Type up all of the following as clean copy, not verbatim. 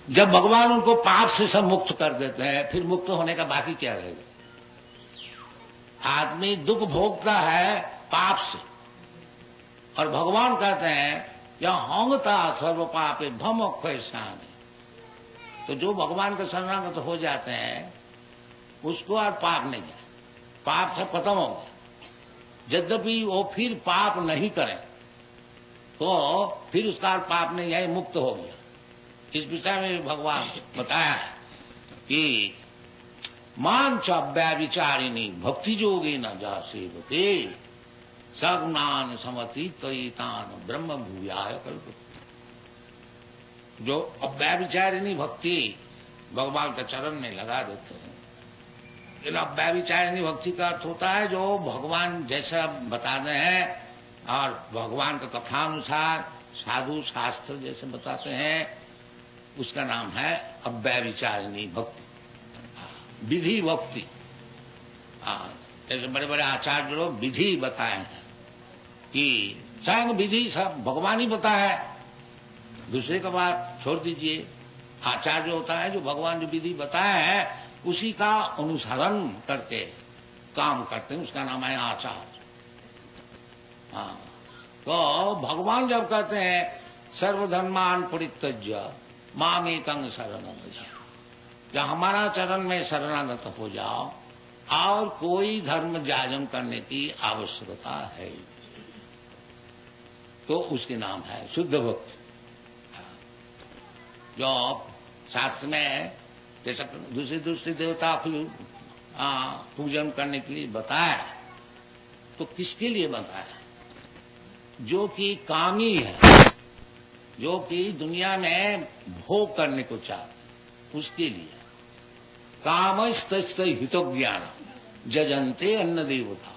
जब भगवान उनको पाप से सब मुक्त कर देते हैं, फिर मुक्त होने का बाकी क्या रहेगा? आदमी दुख भोगता है पाप से, और भगवान कहते हैं या होंगता सर्व पापे भम क्षयसान। तो जो भगवान के शरणागत हो जाते हैं उसको और पाप नहीं है, पाप सब खत्म हो गया। यद्यपि वो फिर पाप नहीं करें तो फिर उसका पाप नहीं है, मुक्त हो गया। इस विषय में भगवान बताया है कि मान च व्यभिचारिणी भक्ति जोगी न जा सेवते सगुणान समतीतान ब्रह्म भूयाय कल्प। जो अव्यभिचारिणी भक्ति भगवान के चरण में लगा देते हैं। लेकिन अव्यभिचारिणी भक्ति का अर्थ होता है जो भगवान जैसा बताते हैं और भगवान के कथानुसार साधु शास्त्र जैसे बताते हैं, उसका नाम है अव्यभिचारिणी भक्ति, विधि भक्ति। जैसे बड़े बड़े आचार्य लोग विधि बताए हैं कि स्वयं विधि सब भगवान ही बताया है, दूसरे का बात छोड़ दीजिए। आचार्य होता है जो भगवान जो विधि बताया है उसी का अनुसरण करके काम करते हैं, उसका नाम है आचार्य। तो भगवान जब कहते हैं सर्वधर्मान परित्यज्य मामेकं शरणं व्रज, जब हमारा चरण में शरणागत हो जाओ और कोई धर्म जाजम करने की आवश्यकता है, तो उसके नाम है शुद्ध भक्ति। जो शास्त्र में जैसा दूसरे दूसरे देवता को पूजन करने के लिए बताया, तो किसके लिए बताया? जो कि कामी है, जो कि दुनिया में भोग करने को चाहते, उसके लिए। कामस्त हितो ज्ञान जजंते अन्न देवता।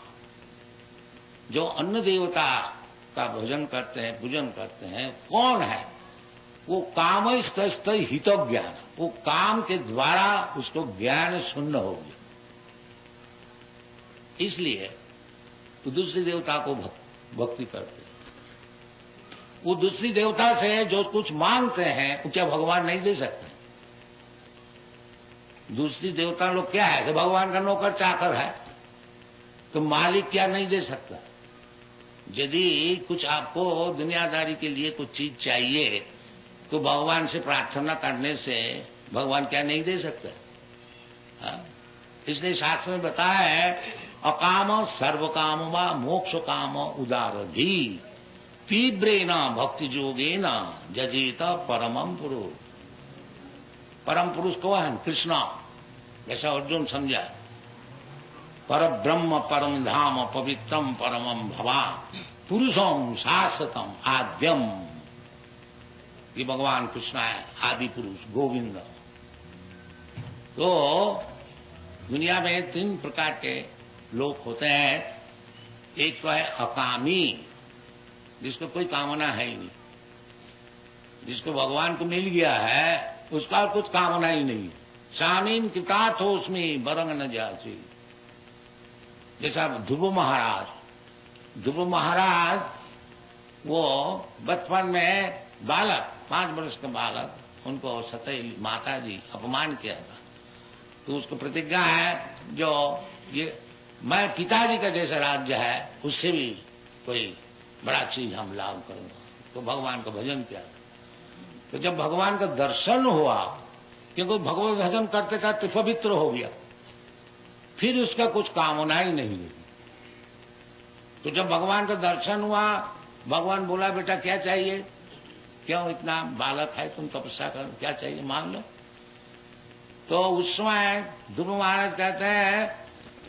जो अन्न देवता का भोजन करते हैं, पूजन करते हैं, कौन है? वो कामस्त हितो ज्ञान, वो काम के द्वारा उसको ज्ञान शून्य हो गया, इसलिए तो दूसरी देवता को भक्ति करते। वो दूसरी देवता से जो कुछ मांगते हैं वो क्या भगवान नहीं दे सकते? दूसरी देवता लोग क्या है कि भगवान का नौकर चाकर है, तो मालिक क्या नहीं दे सकता? यदि कुछ आपको दुनियादारी के लिए कुछ चीज चाहिए तो भगवान से प्रार्थना करने से भगवान क्या नहीं दे सकते? इसलिए शास्त्र में बताया है अकाम सर्व काम व मोक्ष काम उदारधी तीव्रेण भक्ति योगेन जजेत परमं पुरुष। परम पुरुष को है कृष्ण, जैसा अर्जुन समझा। पर ब्रह्म परम धाम पवित्रम परमं भवान पुरुषम शाश्वतम आद्यम। ये भगवान कृष्ण है, आदि पुरुष गोविंद। तो दुनिया में 3 प्रकार के लोग होते हैं। एक तो है अकामी, जिसको कोई कामना है ही नहीं, जिसको भगवान को मिल गया है उसका कुछ कामना ही नहीं। शामीन कृतार्थ हो उसमें बरंग न जासी। जैसा ध्रुव महाराज वो बचपन में बालक, 5 वर्ष का बालक, उनको सतई माता जी अपमान किया था, तो उसको प्रतिज्ञा है जो ये मैं पिताजी का जैसा राज्य है उससे भी कोई बड़ा चीज हम लाभ करूंगा। तो भगवान का भजन किया। तो जब भगवान का दर्शन हुआ, क्योंकि भगवत भजन करते करते पवित्र हो गया, फिर उसका कुछ कामना ही नहीं रही। तो जब भगवान का दर्शन हुआ, भगवान बोला बेटा क्या चाहिए, क्यों इतना बालक है, तुम तपस्या कर, क्या चाहिए मांग लो। तो उस समय ध्रुव महाराज कहते हैं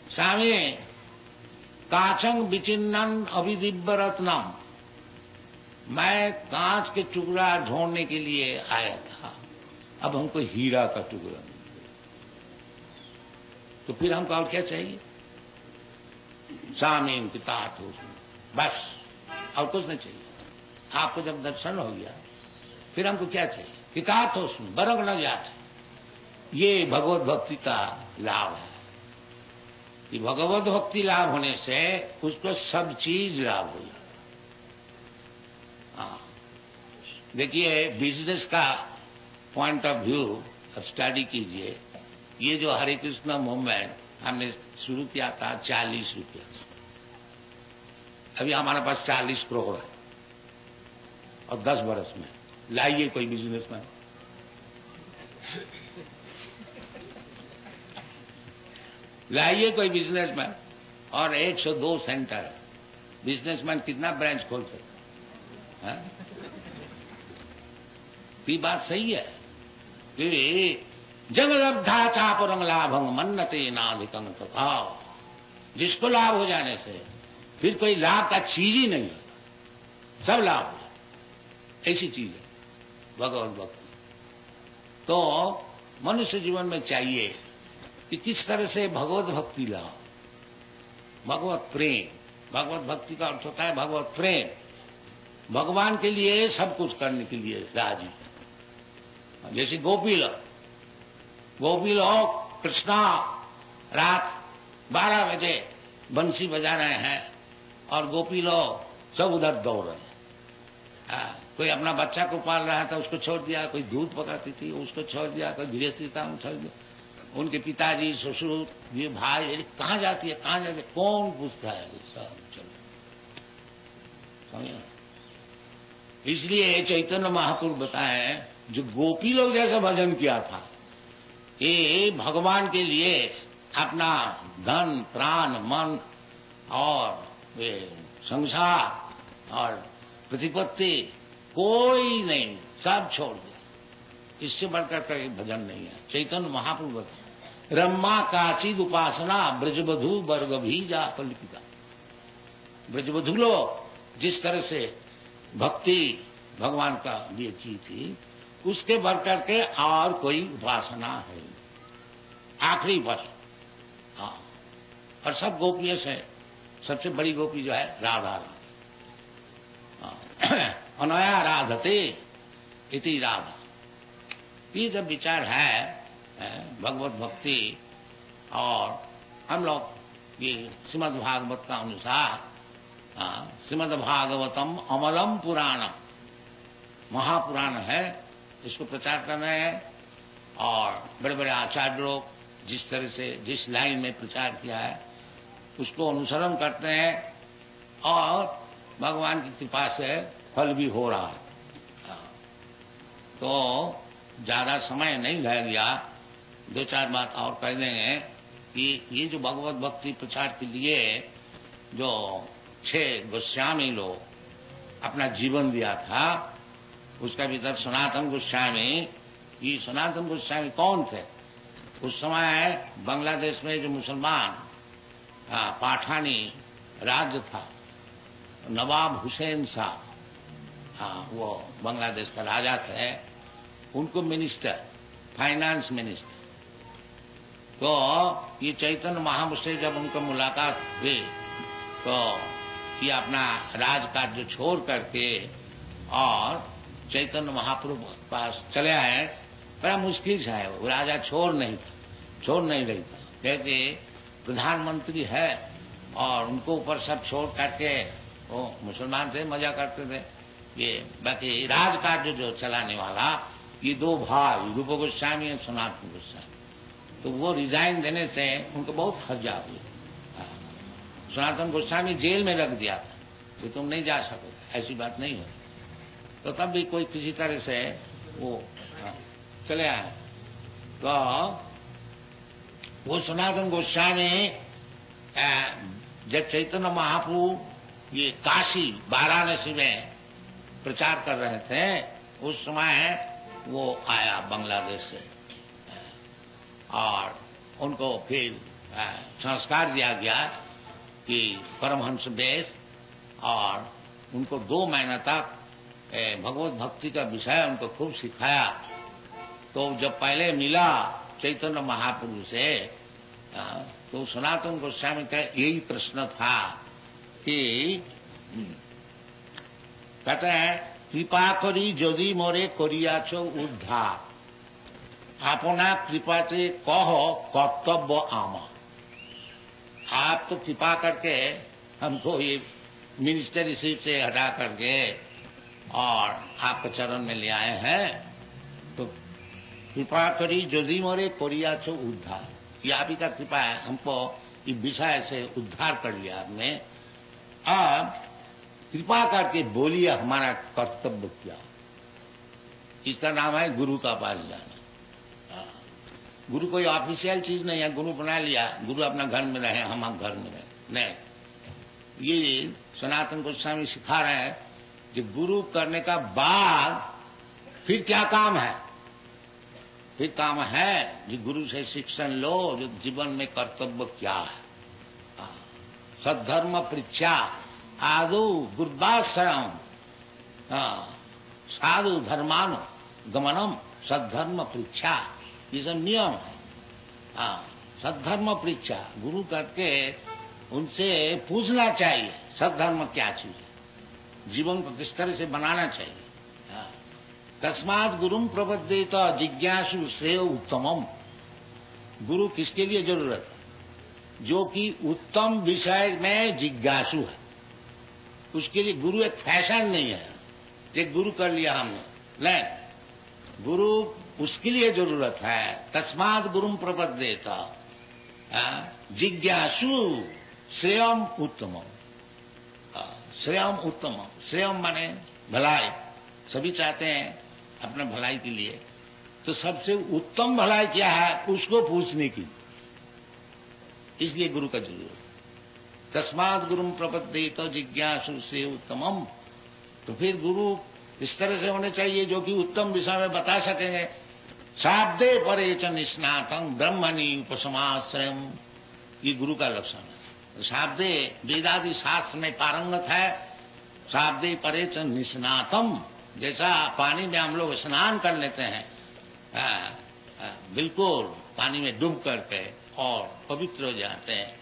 स्वामी कांचंग विचिन्नन अभिदिव्य रत्नम, मैं कांच के टुकड़ा ढूंढने के लिए आया था, अब हमको हीरा का टुकड़ा मिल गया, तो फिर हमको और क्या चाहिए? स्वामी पिता हो, बस और कुछ नहीं चाहिए। आपको जब दर्शन हो गया फिर हमको क्या चाहिए? पिता तो उसमें बरंग न जाते। ये भगवत भक्ति का लाभ है कि भगवत भक्ति लाभ होने से उसको सब चीज लाभ हो जाता। देखिए बिजनेस का पॉइंट ऑफ व्यू स्टडी कीजिए। ये जो हरे कृष्ण मूवमेंट हमने शुरू किया था 40 रुपया, अभी हमारे पास 40 करोड़ है, और 10 वर्ष में लाइए कोई बिजनेसमैन, लाइए कोई बिजनेसमैन, और 102 सेंटर है। बिजनेसमैन कितना ब्रांच खोल सकता है? ये बात सही है कि जग लब्धा चापरंग लाभंग मन्नते नाधिकंग तथा, जिसको लाभ हो जाने से फिर कोई लाभ का चीज ही नहीं है, सब लाभ है, ऐसी चीज है भगवत भक्ति। तो मनुष्य जीवन में चाहिए कि किस तरह से भगवत भक्ति लाओ, भगवत प्रेम। भगवत भक्ति का अर्थ होता है भगवत प्रेम, भगवान के लिए सब कुछ करने के लिए राजी। जैसे गोपी लोग कृष्णा रात 12 बजे बंसी बजा रहे हैं और गोपी लोग सब उधर दौड़ रहे हैं। कोई अपना बच्चा को पाल रहा था, उसको छोड़ दिया, कोई दूध पकाती थी उसको छोड़ दिया, कोई गृहस्थी काम छोड़ दिया, उनके पिताजी ससुर ये भाई कहाँ जाती है कहाँ जाती है, कौन पूछता है? सब चलो समझे। इसलिए चैतन्य महापुरुष बताए जो गोपी लोग जैसा भजन किया था, ये भगवान के लिए अपना धन प्राण मन और संसार और प्रतिपत्ति कोई नहीं, सब छोड़ दिया। इससे बढ़कर कोई भजन नहीं है। चैतन्य महाप्रभु बताए रम्मा काचिद उपासना ब्रजबधु वर्ग भी जा कल्पिता। ब्रजबधु लोग जिस तरह से भक्ति भगवान का लिए की थी, उसके बढ़कर के और कोई उपासना है आखिरी बस। हाँ, और सब गोपियों से सबसे बड़ी गोपी जो है राधा रानी। अनया राधते इति राधा। ये जब विचार है भगवत भक्ति, और हम लोग ये श्रीमद् भागवत का अनुसार श्रीमद् भागवतम अमलम पुराणम, महापुराण है, इसको प्रचार कर रहे हैं। और बड़े बड़े आचार्य लोग जिस तरह से जिस लाइन में प्रचार किया है उसको अनुसरण करते हैं, और भगवान की कृपा से फल भी हो रहा है। तो ज्यादा समय नहीं रह गया, 2-4 बात और कह देंगे कि ये जो भगवत भक्ति प्रचार के लिए जो 6 गोस्वामी लोग अपना जीवन दिया था, उसका भीतर सनातन गोस्वामी। ये सनातन गोस्वामी कौन थे? उस समय बांग्लादेश में जो मुसलमान पाठानी राज्य था, नवाब हुसैन साहब, वो बांग्लादेश का राजा थे, उनको मिनिस्टर, फाइनेंस मिनिस्टर। तो ये चैतन्य महाप्रभु से जब उनको मुलाकात हुई तो ये अपना राजकार्य छोड़ करके और चैतन्य महाप्रभु के पास चले आए। बड़ा मुश्किल से है, वो राजा छोड़ नहीं रही था, क्योंकि प्रधानमंत्री है और उनको ऊपर सब छोड़ करके, वो मुसलमान थे, मजा करते थे। ये बाकी राजकार्य जो चलाने वाला ये 2 भाई रूप गोस्वामी और सनातन गोस्वामी, तो वो रिजाइन देने से उनको बहुत हर्जा हुई। सनातन गोस्वामी जेल में रख दिया था कि तुम नहीं जा सकोगे, ऐसी बात नहीं है। तो तब भी कोई किसी तरह से वो चले आए। तो वो सनातन गोस्वामी जब चैतन्य महाप्रभु ये काशी वाराणसी में प्रचार कर रहे थे, उस समय वो आया बांग्लादेश से, और उनको फिर संस्कार दिया गया कि परमहंस वेश, और उनको 2 महीना तक भगवत भक्ति का विषय उनको खूब सिखाया। तो जब पहले मिला चैतन्य महाप्रभु से तो सनातन गोस्वामी का यही प्रश्न था कि कहते हैं कृपा करी यदि मोरे करियाछो उद्धार, अपना कृपा से कहो कर्तव्य आमा। आप तो कृपा करके हमको ये मिनिस्टरशिप से हटा करके और आपके चरण में ले आए हैं, तो कृपा करी यदि मोरे कोरिया छो उद्धार। ये आप ही का कृपा है, हमको इस विषय से उद्धार कर लिया आपने। अब कृपा करके बोलिए हमारा कर्तव्य क्या। इसका नाम है गुरु का पास जाना। गुरु कोई ऑफिशियल चीज नहीं है, गुरु बना लिया, गुरु अपना घर में रहे, हम घर में रहे, नहीं। ये सनातन गोस्वामी सिखा रहे हैं कि गुरु करने का बाद फिर क्या काम है। फिर काम है जो गुरु से शिक्षण लो, जो जीवन में कर्तव्य क्या है। सद्धर्म पृच्छा आदु गुरुवाश्रम साधु धर्मानु गमनम सद्धर्म पृच्छा, ये सब नियम है। सद्धर्म पृच्छा, गुरु करके उनसे पूछना चाहिए सद्धर्म क्या चीज है, जीवन को किस तरह से बनाना चाहिए। तस्मात् गुरुम प्रपद्येत जिज्ञासु श्रेय उत्तमम। गुरु किसके लिए जरूरत है? जो कि उत्तम विषय में जिज्ञासु है, उसके लिए गुरु एक फैशन नहीं है, एक गुरु कर लिया हमने, नहीं। गुरु उसके लिए जरूरत है। तस्मात् गुरुम प्रपद्येत जिज्ञासु श्रेयम उत्तमम। श्रेयम उत्तमम, श्रेयम माने भलाई, सभी चाहते हैं अपने भलाई के लिए, तो सबसे उत्तम भलाई क्या है उसको पूछने की, इसलिए गुरु का जरूरत। तस्मात् गुरुम प्रपद्येत जिज्ञासु श्रेय उत्तमम। तो फिर गुरु इस तरह से होने चाहिए जो कि उत्तम विषय में बता सकेंगे। शाब्दे परे च निष्णातं ब्रह्मणि उपसमाश्रयम्, ये गुरु का लक्षण है। शाब्दे वेदादि शास्त्र में पारंगत है। शाब्दे परे च निष्णातम, जैसा पानी में हम लोग स्नान कर लेते हैं, बिल्कुल पानी में डूब करके और पवित्र हो जाते हैं,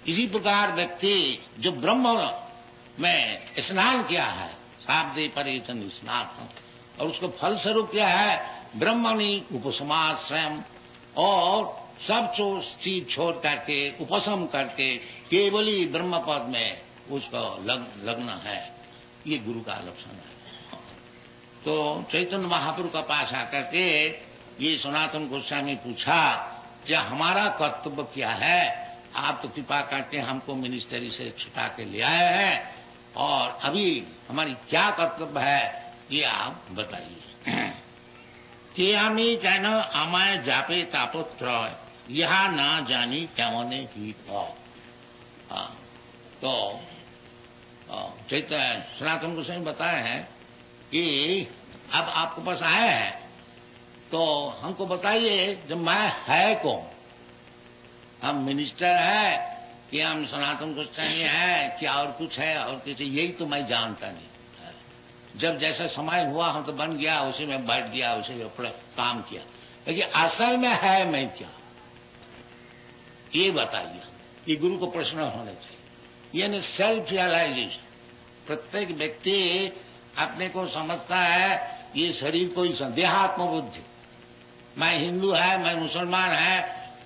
इसी प्रकार व्यक्ति जो ब्रह्म में स्नान किया है, शाब्दे परे च निष्णातम, और उसको फल स्वरूप क्या है, ब्रह्मणि उपसमाश्रयम्, और सब चीज छोड़ करके उपशम करके केवल ही ब्रह्म पद में उसको लगना है। ये गुरु का लक्षण है। तो चैतन्य महाप्रभु का पास आकर के ये सनातन गोस्वामी पूछा कि हमारा कर्तव्य क्या है। आप तो कृपा करके हमको मिनिस्ट्री से छुटा के ले आए हैं, और अभी हमारी क्या कर्तव्य है ये आप बताइए। कि हमी कहना आमाय जापे तापत्र यहा ना जानी कैमने की था। तो चैतन्य सनातन गोस्वामी बताए हैं कि अब आपके पास आए हैं तो हमको बताइए जब मैं है कौन। हम मिनिस्टर है कि हम सनातन गोस्वामी है क्या और कुछ है और किसी, यही तो मैं जानता नहीं। जब जैसा समय हुआ हम तो बन गया, उसी में बैठ गया, उसी में अपना काम किया, लेकिन असल में है मैं क्या ये बताइए। ये गुरु को प्रश्न होने चाहिए, यानी सेल्फ रियलाइजेशन। प्रत्येक व्यक्ति अपने को समझता है ये शरीर को ही देहात्म बुद्धि, मैं हिंदू है, मैं मुसलमान है,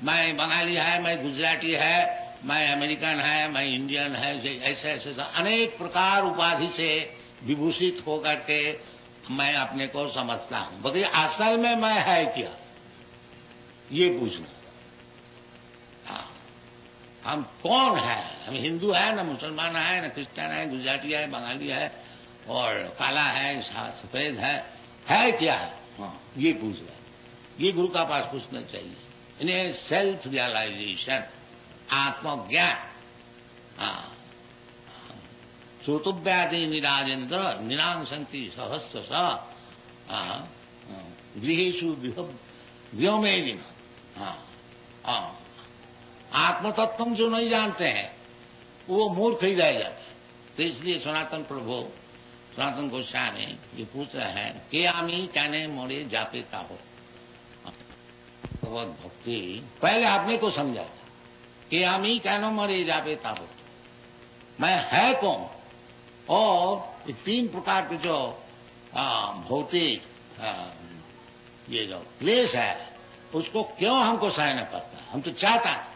मैं बंगाली है, मैं गुजराती है, मैं अमेरिकन है, मैं इंडियन है, ऐसे ऐसे अनेक प्रकार उपाधि से विभूषित होकर के मैं अपने को समझता हूं। बल्कि असल में मैं है क्या ये पूछना। हम कौन है? हम हिंदू है, न मुसलमान है, न क्रिश्चियन है, गुजराती है, बंगाली है, और काला है, सफेद है क्या है? ये पूछ रहे हैं। ये गुरु का पास पूछना चाहिए। इन्हें सेल्फ रियलाइजेशन, आत्मज्ञान। श्रोतव्यादि निराजेन्द्र निरांसंति सहस्र गृहेषु व्योमेदिन। आत्मतत्व जो नहीं जानते हैं वो मूर्ख ही रह जाते हैं। तो इसलिए सनातन प्रभु सनातन गोस्वामी ये पूछ रहे हैं कि आमी कहने मोड़े जापे ताहो। भगवत भक्ति पहले आपने को समझा था कि आमी कहनो मोड़े जापे ताहो, मैं है कौन। और ये तीन प्रकार के जो भौतिक ये जो क्लेश है उसको क्यों हमको सहना पड़ता है। हम तो चाहता है,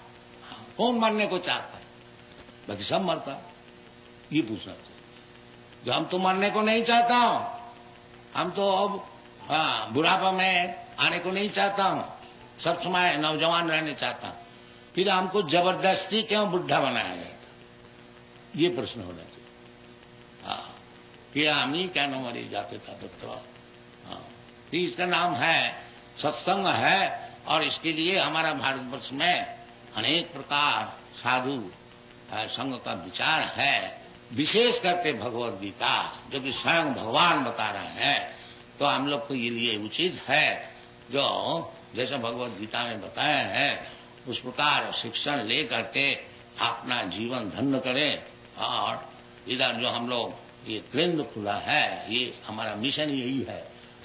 कौन मरने को चाहता है, बाकी सब मरता। ये पूछना चाहिए। जो हम तो मरने को नहीं चाहता हूं, हम तो अब हाँ, बुढ़ापा में आने को नहीं चाहता हूं, सब समय नौजवान रहने चाहता हूं। फिर हमको जबरदस्ती क्यों बुढ़ा बनाया गया था, ये प्रश्न होना चाहिए। हाँ, कि आमी क्या न मरी जाते था पुत्र। हाँ, इसका नाम है सत्संग है, और इसके लिए हमारा भारतवर्ष में अनेक प्रकार साधु संघ का विचार है, विशेष करके भगवद गीता जो कि स्वयं भगवान बता रहे हैं। तो हम लोग को ये लिए उचित है जो जैसा भगवद गीता में बताया है उस प्रकार शिक्षण ले करके अपना जीवन धन्य करें। और इधर जो हम लोग ये केंद्र खुला है, ये हमारा मिशन यही है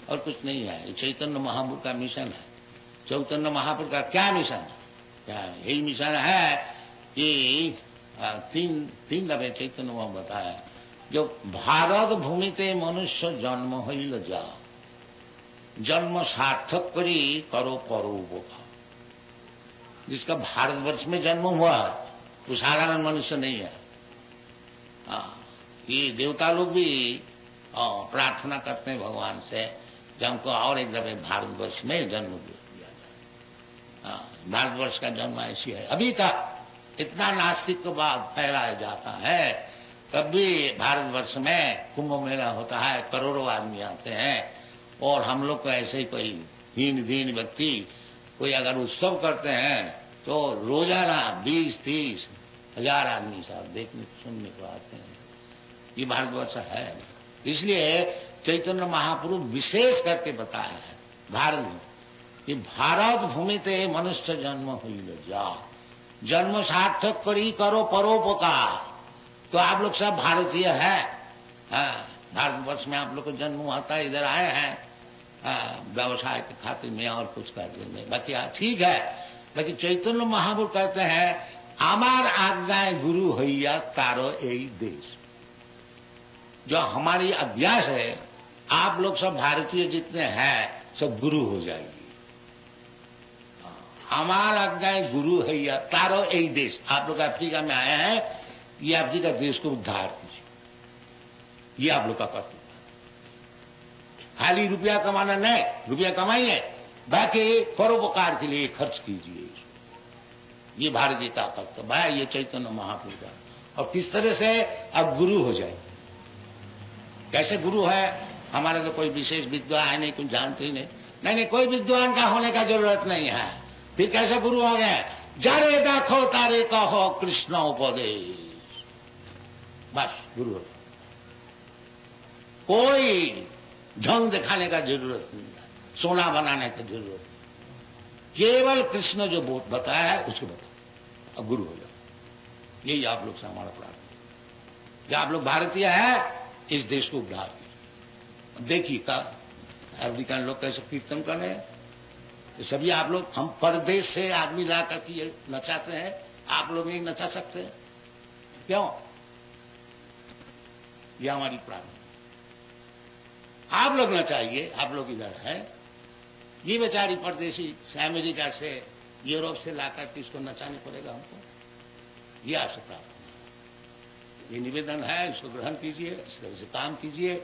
और कुछ नहीं है। ये चैतन्य महाप्रभु का मिशन है। चैतन्य महाप्रभु का क्या मिशन है? क्या यही मिशन है कि तीन दफे चैतन्य महाप्रभु बताया, जो भारत भूमिते मनुष्य जन्म होइल जा, जन्म सार्थक करी करो परोपकार। जिसका भारतवर्ष में जन्म हुआ है वो साधारण मनुष्य नहीं है। ये देवता लोग भी प्रार्थना करते हैं भगवान से जब हमको और एक दफे भारतवर्ष में जन्म दिया जाए। भारतवर्ष का जन्म ऐसी है। अभी तक इतना नास्तिक के बाद फैलाया जाता है, तब भी भारतवर्ष में कुंभ मेला होता है, करोड़ों आदमी आते हैं, और हम लोग को ऐसे ही कोई हीन दीन व्यक्ति कोई अगर उत्सव करते हैं तो रोजाना 20-30 हजार आदमी साहब देखने सुनने को आते हैं। ये भारतवर्ष है। इसलिए चैतन्य महाप्रभु विशेष करके बताया है भारत में कि भारत भूमिते मनुष्य जन्म हुई जा, जन्म सार्थक करी करो परोपकार। तो आप लोग सब भारतीय है, भारतवर्ष में आप लोग को जन्म हुआ था, इधर आए हैं व्यवसाय के खातिर में और कुछ करते नहीं। बाकी ठीक है, बाकी चैतन्य महाप्रभु कहते हैं आमार आज्ञाएं गुरु हैया तारो यही देश। जो हमारी अभ्यास है, आप लोग सब भारतीय जितने हैं सब गुरु हो जाएगी। हमारा आज्ञाएं गुरु हैया तारो यही देश। आप लोग अफ्रीका में आए हैं, ये अफ्रीका देश को उद्धार कीजिए, ये आप लोग का कर्तव्य। खाली रुपया कमाना नहीं, रुपया कमाइए, बाकी परोपकार के लिए खर्च कीजिए। ये भारतीय का कर्तव्य है, ये चैतन्य महाप्रभु का। और किस तरह से अब गुरु हो जाए, कैसे गुरु है? हमारे तो कोई विशेष विद्वान है नहीं, कुछ जानते ही नहीं, कोई विद्वान का होने का जरूरत नहीं है। फिर कैसे गुरु हो गए? जारे देखो तारे कहो कृष्ण उपदेश, बस गुरु हो। कोई ढंग दिखाने का जरूरत नहीं है, सोना बनाने की जरूरत नहीं, केवल कृष्ण जो बताया है उसको बताओ, अब गुरु हो जाओ। यही आप लोग से हमारा प्रार्थना। जब आप लोग भारतीय है, इस देश को उद्धार किया। देखिए का अफ्रीकन लोग कैसे कीर्तन कर रहे हैं, तो सभी आप लोग, हम परदेश से आदमी ला करके ये नचाते हैं, आप लोग नहीं नचा सकते क्यों? ये हमारी प्रार्थना। आप लोग नचाइए, आप लोग इधर है। ये बेचारी परदेशी अमेरिका से यूरोप से लाकर के इसको नचाने पड़ेगा हमको? ये आपसे प्रार्थना, ये निवेदन है, इसको ग्रहण कीजिए, इस तरह से काम कीजिए।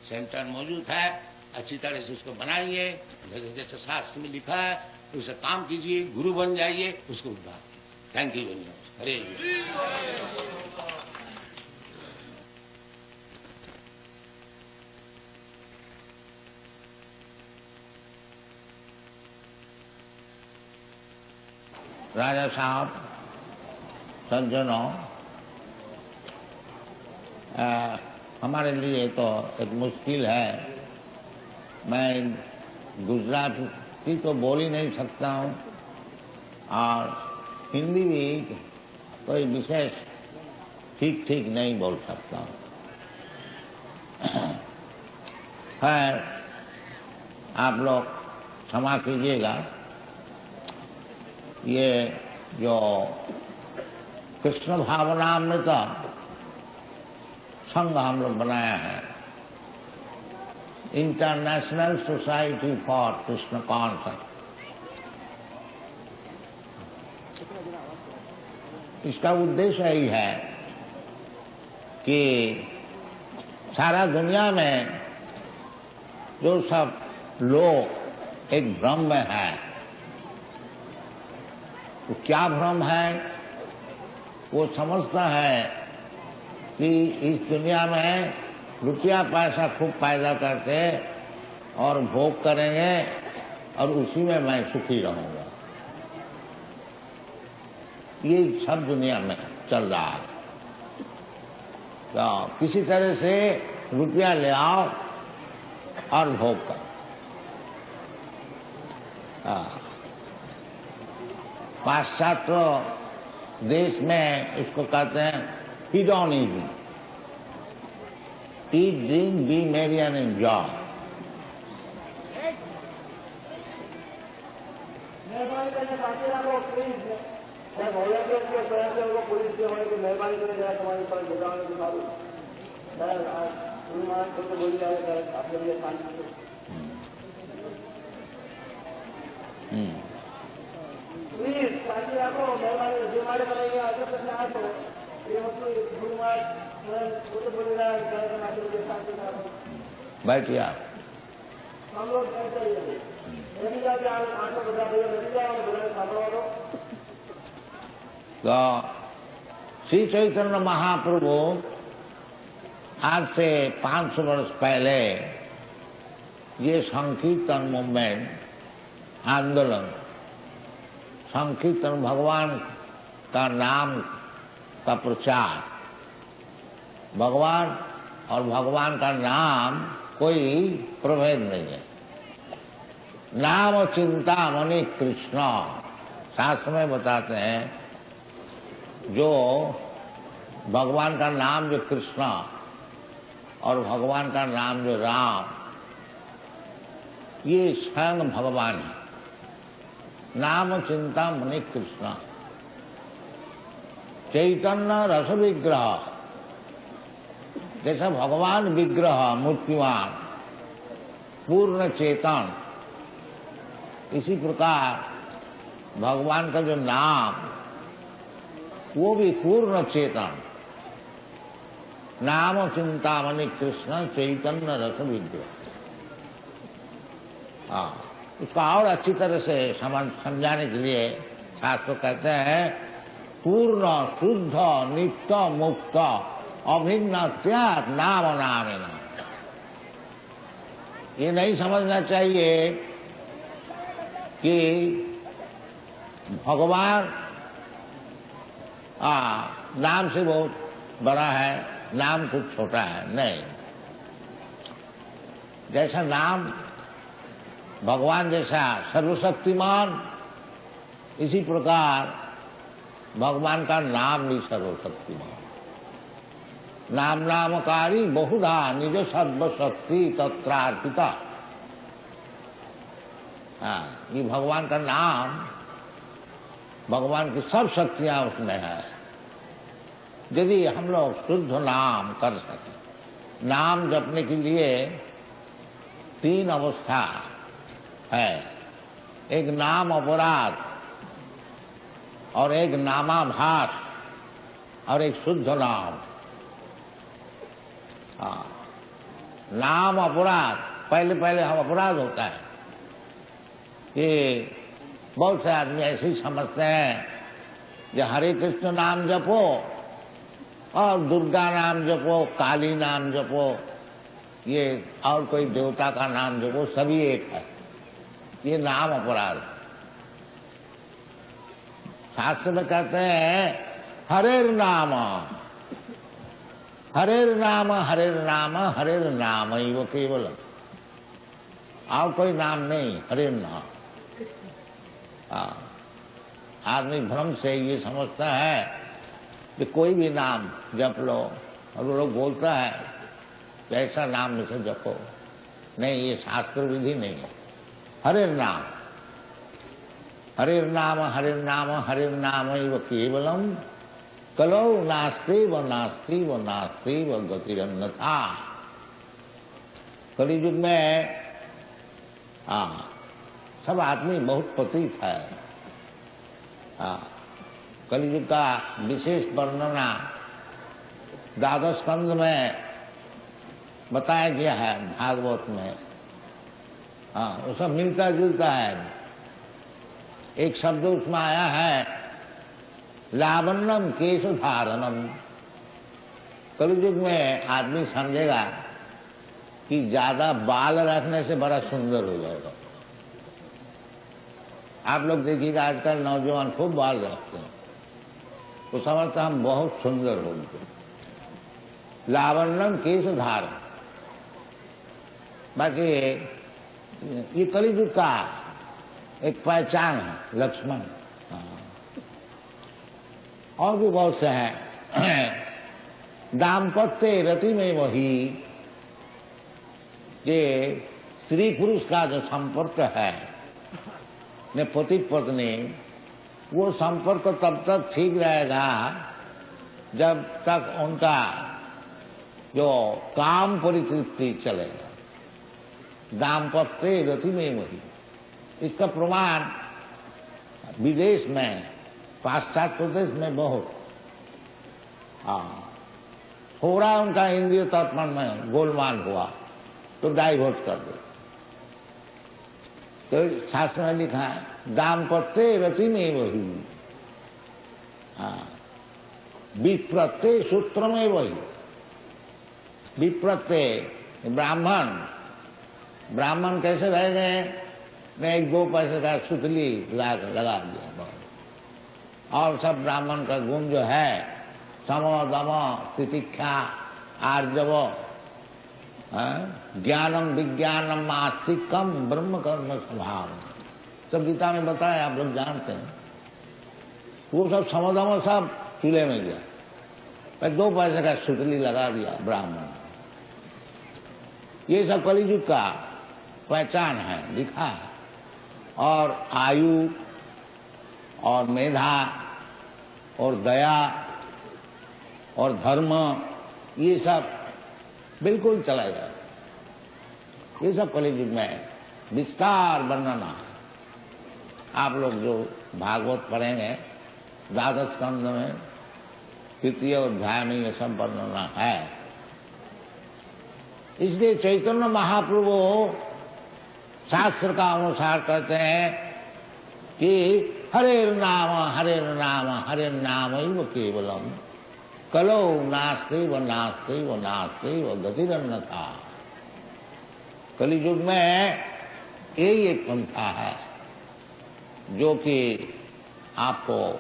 सेंटर मौजूद है, अच्छी तरह से उसको बनाइए, जैसे जैसे शास्त्र में लिखा है उसे काम कीजिए, गुरु बन जाइए, उसको उद्धार। Thank you very much. हरे राजा साहब, सज्जनों, हमारे लिए तो एक मुश्किल है। मैं गुजराती तो बोल ही नहीं सकता हूँ और हिंदी भी कोई विशेष ठीक नहीं बोल सकता हूँ। खैर, आप लोग क्षमा कीजिएगा। ये जो कृष्ण भावनामृत संघ हम लोग बनाया है, international society for Krishna concept, इसका उद्देश्य यही है कि सारा दुनिया में जो सब लोग एक भ्रम में है। तो क्या भ्रम है? वो समझता है कि इस दुनिया में रुपया पैसा खूब पैदा करके और भोग करेंगे और उसी में मैं सुखी रहूंगा। ये सब दुनिया में चल रहा है। तो किसी तरह से रुपया ले आओ और भोग करो। पाश्चात्य देश में इसको कहते हैं hedonism, eat drink B Mary and enjoy. बैठिए आप। तो श्री चैतन्य महाप्रभु आज से 500 वर्ष पहले ये संकीर्तन मूवमेंट आंदोलन, संकीर्तन भगवान का नाम का प्रचार, भगवान और भगवान का नाम कोई प्रभेद नहीं है। नाम चिंता मणि कृष्ण, शास्त्र में बताते हैं जो भगवान का नाम जो कृष्ण और भगवान का नाम जो राम, ये स्वयं भगवान है। नाम चिंता मणि कृष्ण। चैतन्य रस विग्रह, जैसा भगवान विग्रह मूर्तिवान पूर्ण चेतन, इसी प्रकार भगवान का जो नाम वो भी पूर्ण चेतन। नाम चिंतामणि कृष्ण चैतन्य रस विग्रह। उसका और अच्छी तरह से समझाने के लिए शास्त्र कहते हैं पूर्ण शुद्ध नित्य मुक्त अभिन्न त्याग नाम नाम। ये नहीं समझना चाहिए कि भगवान नाम से बहुत बड़ा है, नाम कुछ छोटा है। नहीं, जैसा नाम भगवान जैसा सर्वशक्तिमान, इसी प्रकार भगवान का नाम भी सर्वशक्तिमान। नाम नामकारी बहुधा निज सर्वशक्ति तत्रार्पिता। ये भगवान का नाम, भगवान की सब शक्तियां उसमें है। यदि हम लोग शुद्ध नाम कर सकें, नाम जपने के लिए 3 अवस्था है। एक नाम अपराध और एक नामाभास और एक शुद्ध नाम। नाम अपराध, पहले हम अपराध होता है कि बहुत से आदमी ऐसे ही समझते हैं कि हरे कृष्ण नाम जपो और दुर्गा नाम जपो, काली नाम जपो, ये और कोई देवता का नाम जपो, सभी एक है। ये नाम अपराध। शास्त्र में कहते हैं हरेर नाम हरेर नाम हरेर नाम हरेर नाम ही वो केवल, और कोई नाम नहीं, हरेर नाम। आदमी भ्रम से ये समझता है कि कोई भी नाम जप लो, और वो लोग बोलता है कि ऐसा नाम में से जपो। नहीं, ये शास्त्र विधि नहीं है। हरेर नाम हरेर नाम हरेर नाम हरेर नाम ही वो केवलम कलो नास्ति व नास्ति व नास्ति व गतिरन्यथा। कलियुग में सब आदमी बहुत पतित है। कलियुग का विशेष वर्णना 12 स्कंद में बताया गया है भागवत में। हाँ, वो सब मिलता जुलता है। एक शब्द उसमें आया है लावण्यम केश धारणम। कलयुग में आदमी समझेगा कि ज्यादा बाल रखने से बड़ा सुंदर हो जाएगा। आप लोग देखिएगा आजकल नौजवान खूब बाल रखते हैं, तो समझते हम बहुत सुंदर होंगे। लावण्यम केश धारण, बाकी ये कलियुग का एक पहचान है, लक्ष्मण। और भी बहुत से हैं। दाम्पत्य रति में वही, ये स्त्री पुरुष का जो संपर्क है ने पति पत्नी, वो संपर्क तब तक ठीक रहेगा जब तक उनका जो काम परितृप्ति चलेगा। दाम्पत्य रति में वही, इसका प्रमाण विदेश में, पाश्चात्य प्रदेश में बहुत थोड़ा उनका इंद्रिय तर्पण में गोलमाल हुआ तो डाइवोर्स कर दो। तो शास्त्र में लिखा है दाम्पत्य रति में वही, विप्रत्य सूत्र में वही। विप्रत्य ब्राह्मण कैसे रह गए ने, 1-2 पैसे का सुतली लगा दिया, और सब ब्राह्मण का गुण जो है सम दम तितिक्षा आर्जव ज्ञानम विज्ञानम आस्तिकम ब्रह्म कर्म स्वभाव, सब गीता में बताया, आप लोग जानते हैं। वो सब समदम सब चूल्हे में गया, 2 पैसे का सुतली लगा दिया ब्राह्मण। ये सब कलियुग का पहचान है, लिखा है। और आयु और मेधा और दया और धर्म, ये सब बिल्कुल चला जाए। ये सब कलियुग में विस्तार वर्णना। आप लोग जो भागवत पढ़ेंगे 12 स्कंद में 3य अध्याय में ये सब वर्णना है। इसलिए चैतन्य महाप्रभु शास्त्र का अनुसार कहते हैं कि हरे नाम हरे नाम केवलम कलो नास्ति व नास्ति व नास्ति व गतिरन्यथा। कलियुग में यही एक पंथा है जो कि आपको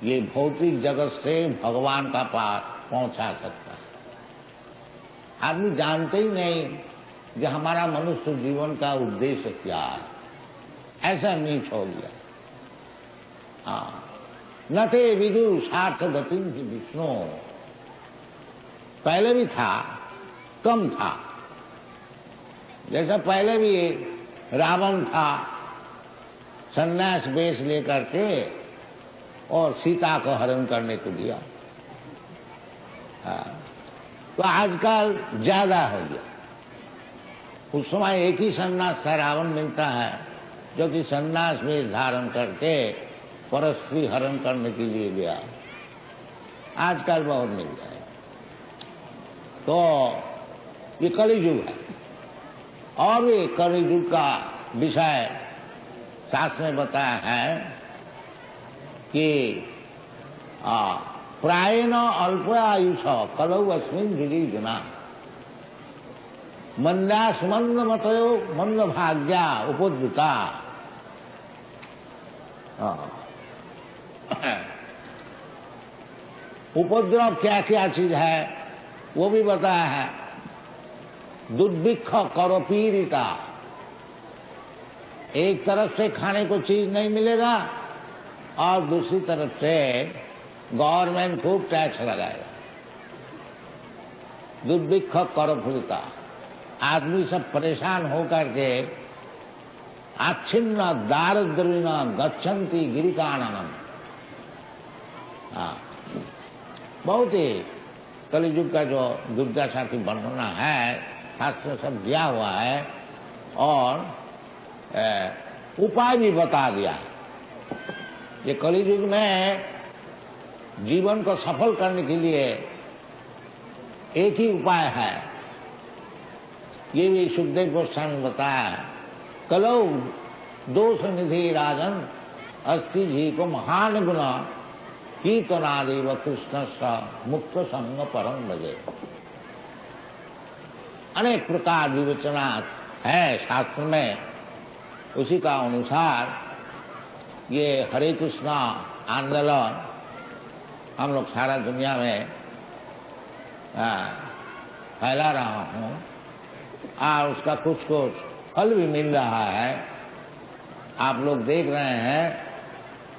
ये भौतिक जगत से भगवान का पास पहुंचा सकता है। आदमी जानते ही नहीं कि हमारा मनुष्य जीवन का उद्देश्य क्या है, ऐसा नीच हो गया। न थे विदु सार्थ गति विष्णु, पहले भी था, कम था। जैसा पहले भी रावण था, सन्यास वेश लेकर के और सीता को हरण करने को दिया। तो आजकल ज्यादा हो गया। उस समय एक ही सन्यास था, रावण मिलता है, जो कि सन्यास वेश धारण करके परस्त्री हरण करने के लिए गया। आजकल बहुत मिल जाए। तो ये कलियुग है। और ये कलियुग का विषय शास्त्र में बताया है कि प्रायेण अल्प आयुष कलौ अस्मिन् जुना मंदास मंद मतयो मंद भाग्या उपद्रुता। उपद्रव क्या क्या चीज है वो भी बताया है। दुर्भिक्ष करो पीड़िता, एक तरफ से खाने को चीज नहीं मिलेगा और दूसरी तरफ से गवर्नमेंट खूब टैक्स लगाएगा। दुर्भिक्ष करो पीड़िता, आदमी सब परेशान होकर के आच्छिन्न दारिद्र्येण गच्छन्ति गिरिकाननम। बहुत ही कलियुग का जो दुर्दशा की वर्णना है शास्त्र सब दिया हुआ है और उपाय भी बता दिया। ये कलियुग में जीवन को सफल करने के लिए एक ही उपाय है, ये भी सुखदेव गोस्वामी ने बताया। कलौ दोष निधि राजन अस्ति जी को महान गुना कीर्तनादेव कृष्ण सा मुक्त संग परम भजे। अनेक प्रकार विवेचना है शास्त्र में, उसी का अनुसार ये हरे कृष्णा आंदोलन हम लोग सारा दुनिया में फैला रहा हूँ और उसका कुछ कुछ फल भी मिल रहा है। आप लोग देख रहे हैं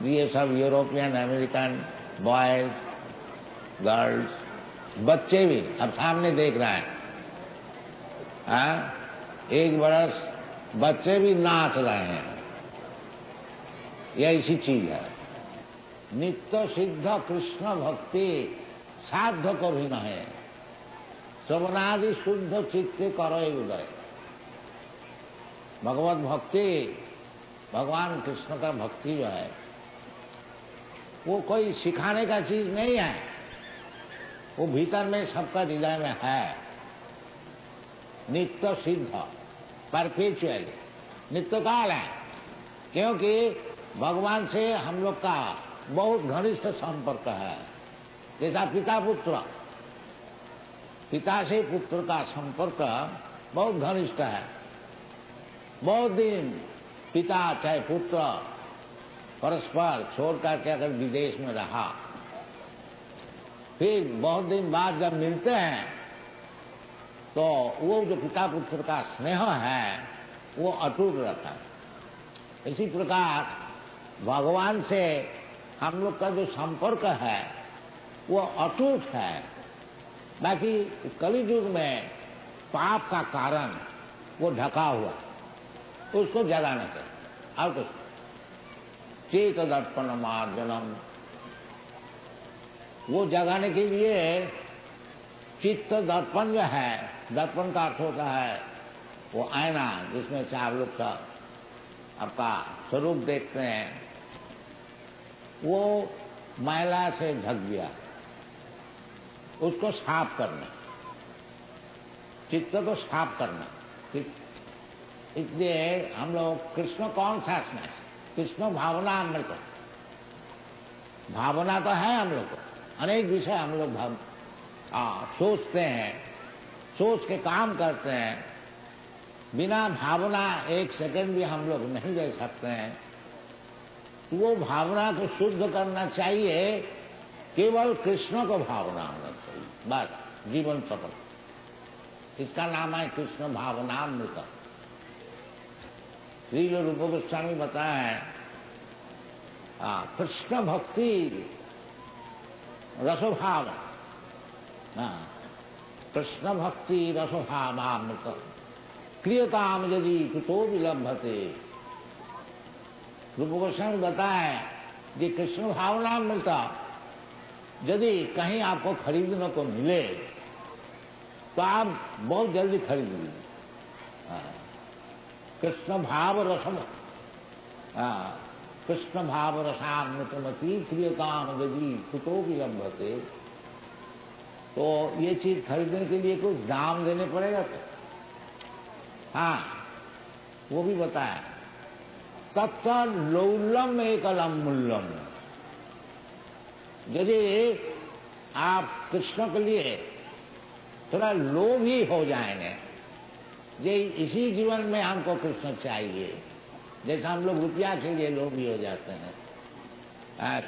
ये सब यूरोपियन अमेरिकन बॉयज गर्ल्स बच्चे भी अब सामने देख रहे हैं। एक बरस बच्चे भी नाच रहे हैं। यह ऐसी चीज है। नित्य सिद्ध कृष्ण भक्ति साध्य कभी न है, श्रवणादि शुद्ध चित्ते करो उदय। भगवत भक्ति, भगवान कृष्ण का भक्ति जो है वो कोई सिखाने का चीज नहीं है, वो भीतर में सबका हृदय में है। नित्य सिद्ध परपेचुअली नित्य काल है, क्योंकि भगवान से हम लोग का बहुत घनिष्ठ संपर्क है। जैसा पिता पुत्र, पिता से पुत्र का संपर्क बहुत घनिष्ठ है। बहुत दिन पिता चाहे पुत्र परस्पर छोड़ करके अगर विदेश में रहा, फिर बहुत दिन बाद जब मिलते हैं तो वो जो पिता पुत्र का स्नेह है वो अटूट रहता है। इसी प्रकार भगवान से हम लोग का जो संपर्क है वो अटूट है। बाकी कलियुग में पाप का कारण वो ढका हुआ, उसको जगाने के और कुछ चेत दर्पण मार्जनम, वो जगाने के लिए चित्त दर्पण जो है, दर्पण का अर्थ होता है वो आईना जिसमें से आप लोग का आपका स्वरूप देखते हैं, वो मैला से ढक गया, उसको साफ करना, चित्त को साफ करना। इसलिए हम लोग कृष्ण कौन सा स्नेह, कृष्ण भावना अमृत, भावना तो है हम लोग को, अनेक विषय हम लोग सोचते हैं, सोच के काम करते हैं। बिना भावना एक सेकंड भी हम लोग नहीं रह सकते हैं। वो भावना को शुद्ध करना चाहिए, केवल कृष्ण को भावना होना चाहिए, बस जीवन सफल। इसका नाम है कृष्ण भावनामृत। श्रील रूप गोस्वामी बताया है कृष्ण भक्ति रसोभाव, कृष्ण भक्ति रसोभावामृत क्रियताम यदि कुतो विलंभते। रूप गोस्वामी बताया कि कृष्ण भावनामृत यदि कहीं आपको खरीदने को मिले तो आप बहुत जल्दी खरीद लीजिए। कृष्ण भाव रसम, कृष्ण भाव रसामृतमती प्रियताम यदि कुतो विलंभते। तो ये चीज खरीदने के लिए कुछ दाम देने पड़ेगा तो वो भी बताया। तत्व लौलम एकलम मूल्यम, यदि आप कृष्ण के लिए थोड़ा लोभी हो जाएंगे, ये इसी जीवन में हमको कृष्ण चाहिए, जैसा हम लोग रुपया के लिए लोभी हो जाते हैं,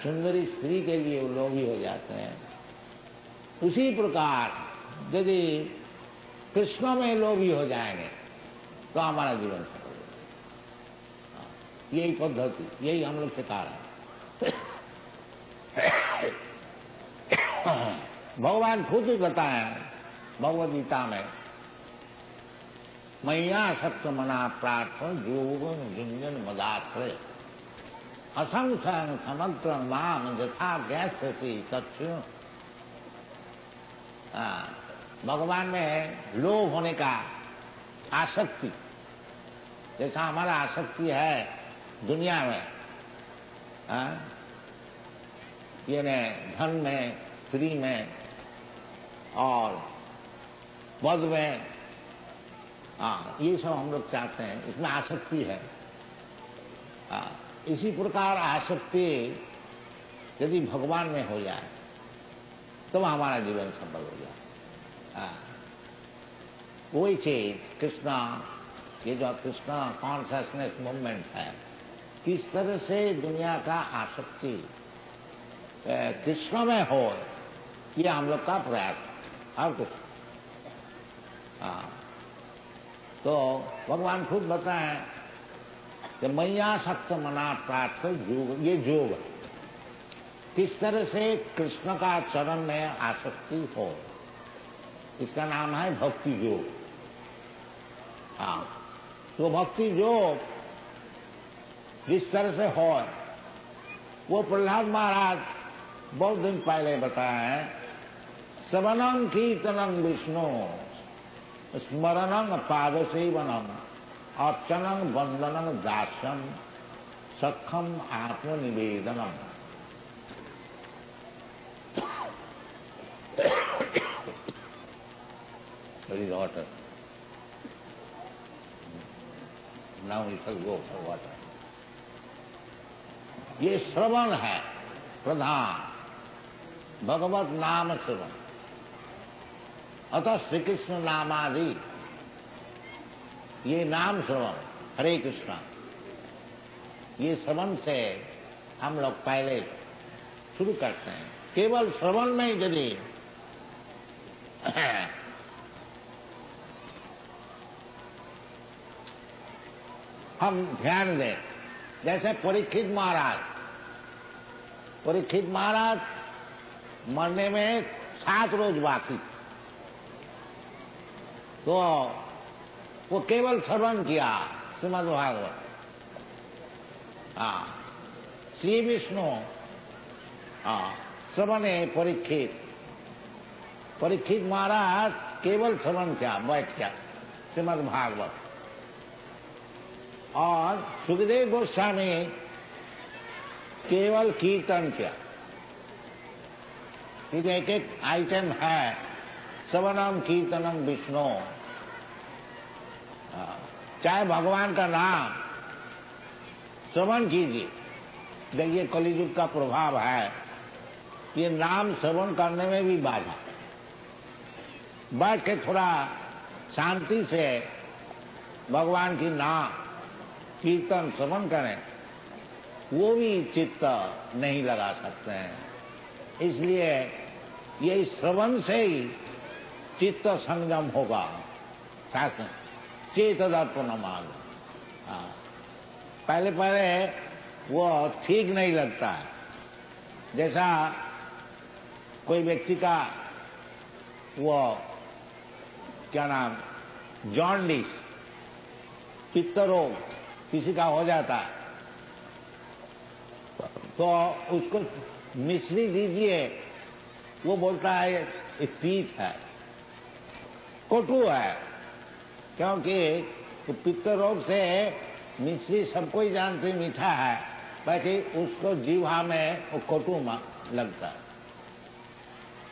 सुंदरी स्त्री के लिए लोभी हो जाते हैं, उसी प्रकार यदि कृष्ण में लोभी हो जाएंगे तो हमारा जीवन सफल होगा। यही पद्धति, यही हम लोग सिखा रहे हैं। भगवान खुद ही बताया भगवद गीता में, मैया सत्य मना प्रार्थना जोगन गुंजन मदाश्रय असंख्य समग्र माम यथा गैस्यति तत्व। भगवान में लोभ होने का आसक्ति, जैसा हमारा आसक्ति है दुनिया में, ये धन में, स्त्री में और पद में हाँ, ये सब हम लोग चाहते हैं, इसमें आसक्ति है। इसी प्रकार आसक्ति यदि भगवान में हो जाए तो हमारा जीवन सफल हो जाए। वही चीज कृष्णा, ये जो कृष्णा कॉन्शियसनेस मूवमेंट है, किस तरह से दुनिया का आसक्ति कृष्ण में हो, ये हम लोग का प्रयास है और कुछ। तो भगवान खुद बताएं कि मैया सक्त मना प्रार्थ योग, ये योग किस तरह से कृष्ण का चरण में आसक्ति हो, इसका नाम है भक्ति योग। तो भक्ति योग जिस तरह से हो, वो प्रहलाद महाराज बहुत दिन पहले बताए हैं। श्रवणं कीर्तनं विष्णु स्मरणं पाद सेवनम अर्चनं वंदनं दास्यम सखम आत्मनिवेदनम। Very water. Now we shall go for water. ये श्रवण है प्रधान, भगवत नाम श्रवण। अतः श्री कृष्ण नामादि, ये नाम श्रवण, हरे कृष्णा, ये श्रवण से हम लोग पहले शुरू करते हैं। केवल श्रवण में यदि हम ध्यान दें, जैसे परीक्षित महाराज मरने में 7 रोज बाकी, तो वो केवल श्रवण किया श्रीमद् भागवत। श्री विष्णु श्रवणे परीक्षित महाराज केवल श्रवण किया, बैठ गया श्रीमद् भागवत। और सुखदेव गोस्वामी केवल कीर्तन किया। एक एक आइटम है, श्रवणम कीर्तनम विष्णु, चाहे भगवान का नाम श्रवण कीजिए। देखिए कलियुग का प्रभाव है, ये नाम श्रवण करने में भी बाधा। बैठ के थोड़ा शांति से भगवान की नाम कीर्तन श्रवण करें, वो भी चित्त नहीं लगा सकते हैं। इसलिए ये श्रवण से ही चित्त संयम होगा। चेत दर्पणमार्ग, पहले वो ठीक नहीं लगता है। जैसा कोई व्यक्ति का वो क्या नाम, जॉन्डिस, पित्त रोग किसी का हो जाता है, तो उसको मिश्री दीजिए, वो बोलता है ये तीत है, कटु है। क्योंकि पित्त रोग से मिश्री सबको ही जानते मीठा है, बाकी उसको जीवा में वो कटु लगता है।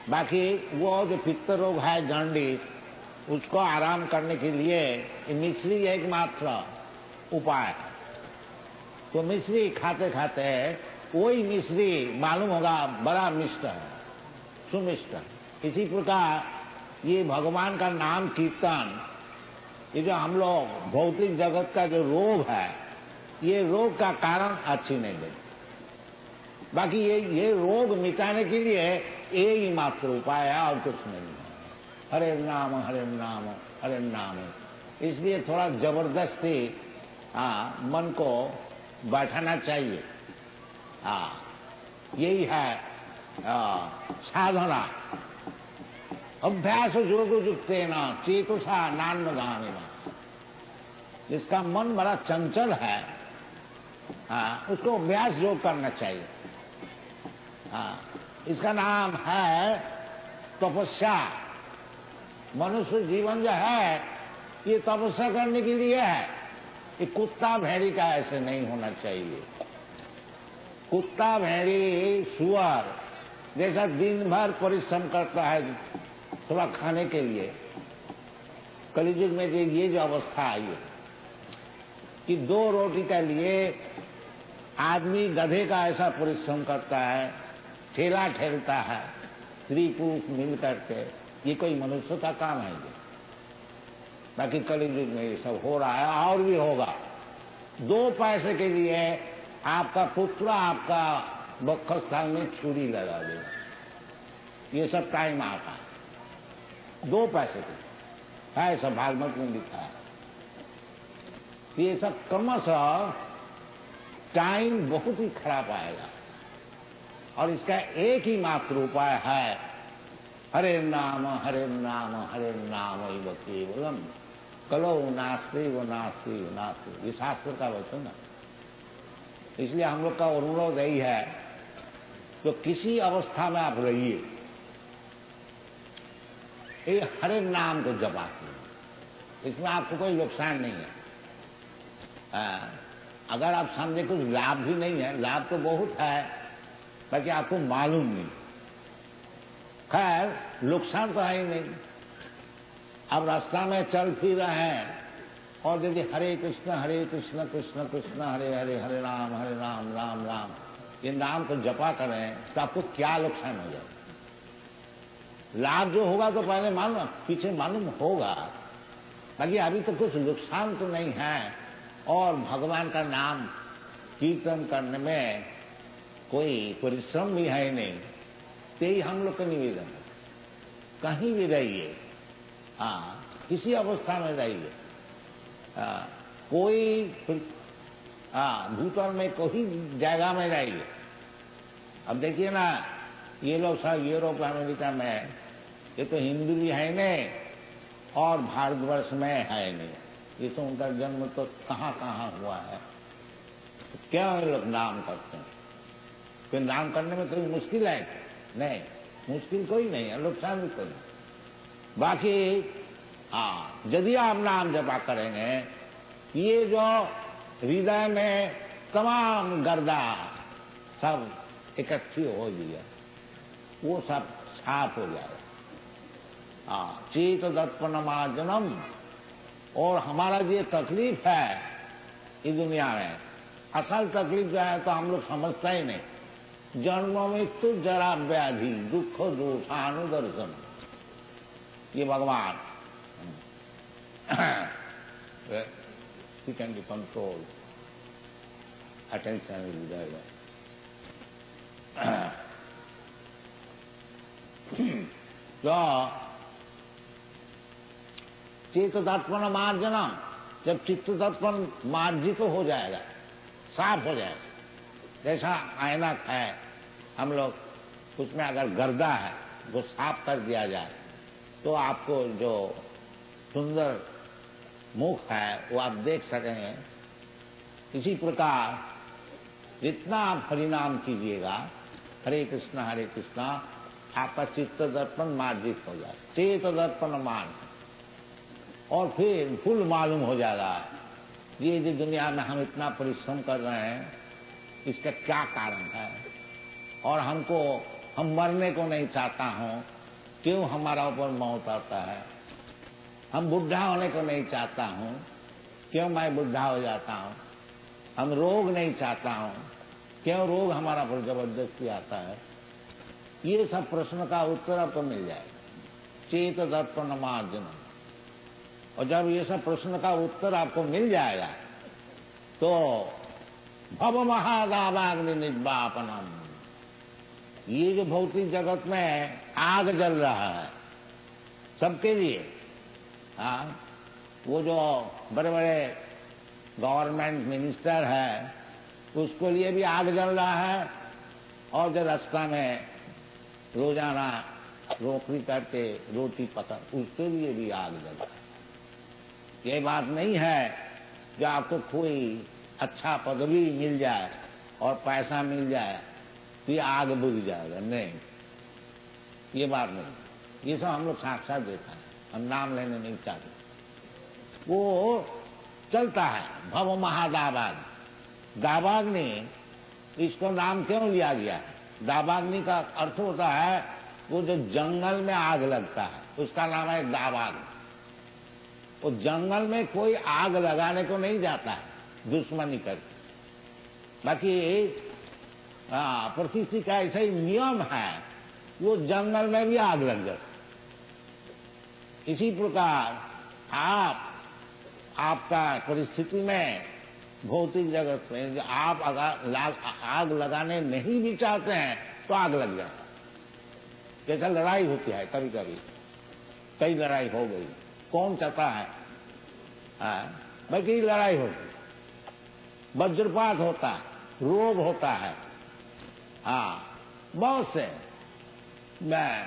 बाकी वो जो पित्त रोग है जॉन्डिस, उसको आराम करने के लिए मिश्री एकमात्र उपाय है। तो मिश्री खाते खाते वही मिश्री मालूम होगा बड़ा मिष्ट है, सुमिष्ट। इसी प्रकार ये भगवान का नाम कीर्तन, ये जो हम लोग भौतिक जगत का जो रोग है, ये रोग का कारण अच्छी नहीं लगती। बाकी ये रोग मिटाने के लिए एक ही मात्र उपाय है और कुछ नहीं है, हरे नाम हरे नाम हरे नाम। इसलिए थोड़ा जबरदस्ती मन को बैठाना चाहिए। यही है साधना। अभ्यास योग युक्ते न चेतुषा नान्यगामिना। जिसका मन बड़ा चंचल है, उसको अभ्यास योग करना चाहिए। इसका नाम है तपस्या। मनुष्य जीवन जो है ये तपस्या करने के लिए है। ये कुत्ता भेड़ी का ऐसे नहीं होना चाहिए। कुत्ता भेड़ी सुअर जैसा दिन भर परिश्रम करता है थोड़ा खाने के लिए, कलियुग में ये जो अवस्था आई है कि 2 रोटी के लिए आदमी गधे का ऐसा परिश्रम करता है, ठेला ठेलता है, स्त्री पुरुष मिल करके, ये कोई मनुष्य का काम है ये? बाकी कलियुग में ये सब हो रहा है और भी होगा। 2 पैसे के लिए आपका पुत्र आपका वक्षस्थल में छुरी लगा देगा, ये सब टाइम आता है 2 पैसे के, है सब भागवत में लिखा है। ये सब क्रमशः टाइम बहुत ही खराब आएगा और इसका एक ही मात्र उपाय है, हरे नाम हरे नाम हरे नाम एव केवलम कलो नास्ति व नास्ति व नास्ति, ये शास्त्र का वचन है। इसलिए हम लोग का अनुरोध यही है, तो किसी अवस्था में आप रहिए, ये हरे नाम को जपा कीजिए, इसमें आपको कोई नुकसान नहीं है। अगर आप समझे कुछ लाभ भी नहीं है, लाभ तो बहुत है, बाकी आपको मालूम नहीं, खैर नुकसान तो है ही नहीं। अब रास्ता में चल फिर रहे हैं और यदि हरे कृष्ण कृष्ण कृष्ण हरे हरे, हरे राम राम राम, ये नाम को जपा करें तो आपको क्या नुकसान हो जाए? लाभ जो होगा तो पहले मालूम, पीछे मालूम होगा, बाकी अभी तो कुछ नुकसान तो नहीं है। और भगवान का नाम कीर्तन करने में कोई परिश्रम भी है नहीं, यही हम लोग का निवेदन है। कहीं भी रहिए, किसी अवस्था में रहिए, कोई भूतल में कोई जगह में रहिए। अब देखिए ना, ये लोग सब यूरोप अमेरिका में, ये तो हिंदू भी है नहीं और भारतवर्ष में है नहीं, ये तो उनका जन्म तो कहाँ कहाँ हुआ है। तो क्या ये लोग नाम करते हैं? कोई नाम करने में कोई मुश्किल है? नहीं, मुश्किल कोई नहीं है, नुकसान भी कोई नहीं। बाकी यदि आप नाम जपा करेंगे, ये जो हृदय में तमाम गर्दा सब इकट्ठी हो गई है, वो सब साफ हो जाएगा। चेत दर्पण मार्जनम। और हमारा जो तकलीफ है इस दुनिया में, असल तकलीफ जो है तो हम लोग समझता ही नहीं। जन्मों में तो जरा व्याधि दुख दोषानुदर्शन, ये भगवान he can be controlled, attention will be there। तो चित्त दर्पण मार्जनम, जब चित्त दर्पण मार्जित तो हो जाएगा, साफ हो जाएगा, जैसा ऐनक है हम लोग, उसमें अगर गर्दा है वो साफ कर दिया जाए तो आपको जो सुंदर मुख है वो आप देख सकेंगे। इसी प्रकार जितना आप हरिनाम कीजिएगा, हरे कृष्णा आपका चित्त दर्पण मार्जित हो जाए, चेत दर्पण मान, और फिर फुल मालूम हो जाएगा ये जो दुनिया में हम इतना परिश्रम कर रहे हैं इसका क्या कारण है, और हम मरने को नहीं चाहता हूं, क्यों हमारा ऊपर मौत आता है। हम बुढ़ा होने को नहीं चाहता हूं, क्यों मैं बुढ़ा हो जाता हूं। हम रोग नहीं चाहता हूं, क्यों रोग हमारा पर जबरदस्ती आता है। ये सब प्रश्न का उत्तर आपको मिल जाएगा, चेत दर्पण मार्जनम। और जब ये सब प्रश्न का उत्तर आपको मिल जाएगा तो भव महादावाग्नि निर्वापनम, ये जो भौतिक जगत में आग जल रहा है सबके लिए, वो जो बड़े बड़े गवर्नमेंट मिनिस्टर है उसके लिए भी आग जल रहा है, और जो रास्ता में रोजाना नौकरी करके रोटी पका उसके लिए भी आग जल रहा है। ये बात नहीं है जो आपको कोई अच्छा पदवी मिल जाए और पैसा मिल जाए तो ये आग बुझ जाएगा, नहीं, ये बात नहीं। ये सब हम लोग साक्षात देखा है, हम नाम लेने नहीं चाहते। वो चलता है भव महादावाग्नि। दावाग्नि, इसको नाम क्यों लिया गया है? दावाग्नि का अर्थ होता है वो जो जंगल में आग लगता है उसका नाम है दावाग्नि। वो जंगल में कोई आग लगाने को नहीं जाता है दुश्मनी करके। बाकी प्रकृति का ऐसा ही नियम है, वो जंगल में भी आग लग जाती। इसी प्रकार आपका परिस्थिति में, भौतिक जगत में आप अगर आग लगाने नहीं भी चाहते हैं तो आग लग जाता। जैसा लड़ाई होती है कभी कभी, कई लड़ाई हो गई, कौन चाहता है बाकी लड़ाई होती, वज्रपात होता है, रोग होता है, बहुत से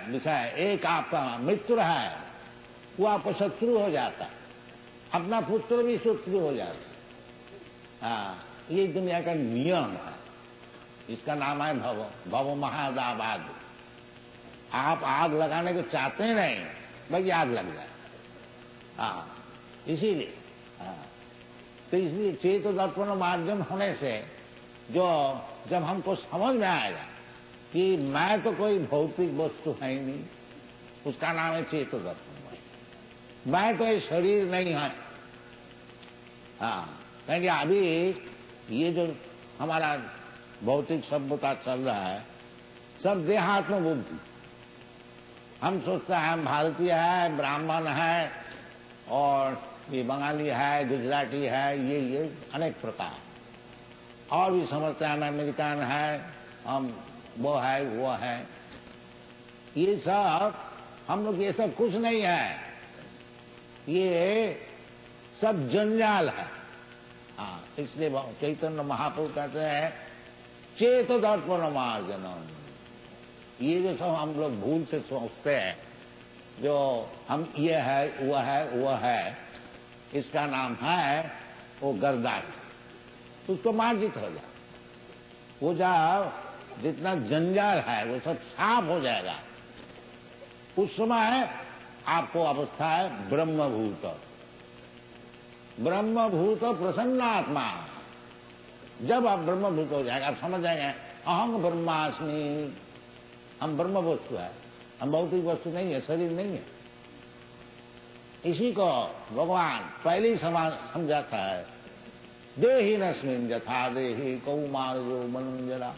विषय। एक आपका मित्र है, वो आपको शत्रु हो जाता है, अपना पुत्र भी शत्रु हो जाता है। ये दुनिया का नियम है, इसका नाम है भव महादाबाद। आप आग लगाने को चाहते नहीं, भाई आग लग जाए। इसीलिए तो इसलिए चेत दर्पण माध्यम होने से जो जब हमको समझ में आएगा कि मैं तो कोई भौतिक वस्तु है ही नहीं, उसका नाम है चेत दर्पण। मैं तो ये शरीर नहीं है। कहेंगे अभी ये जो हमारा भौतिक सभ्यता चल रहा है सब देहात्म बुद्धि। हम सोचते हैं हम भारतीय है, ब्राह्मण है, और ये बंगाली है, गुजराती है, ये अनेक प्रकार, और भी समझते हैं हम अमेरिकन है, हम वो है वो है। ये सब हम लोग, ये सब कुछ नहीं है, ये सब जंजाल है। इसलिए चैतन्य महाप्रभु कहते हैं चेत दर्पण मार्जनम। ये जो सब हम लोग भूल से सोचते हैं, जो हम ये है वो है, इसका नाम है वो गर्दान। उसको मार्जित हो जाए, वो जब जितना जंजाल है वो सब साफ हो जाएगा, उस समय आपको अवस्था है ब्रह्मभूत। ब्रह्मभूत प्रसन्न आत्मा। जब आप ब्रह्मभूत हो जाएगा, आप समझ जाएंगे अहं ब्रह्मास्मि, हम ब्रह्म वस्तु है, हम भौतिक वस्तु नहीं है, शरीर नहीं है। इसी को भगवान पहले ही समझाता है, देहि नस्मिन् यथा देहि कौमारो मनंजला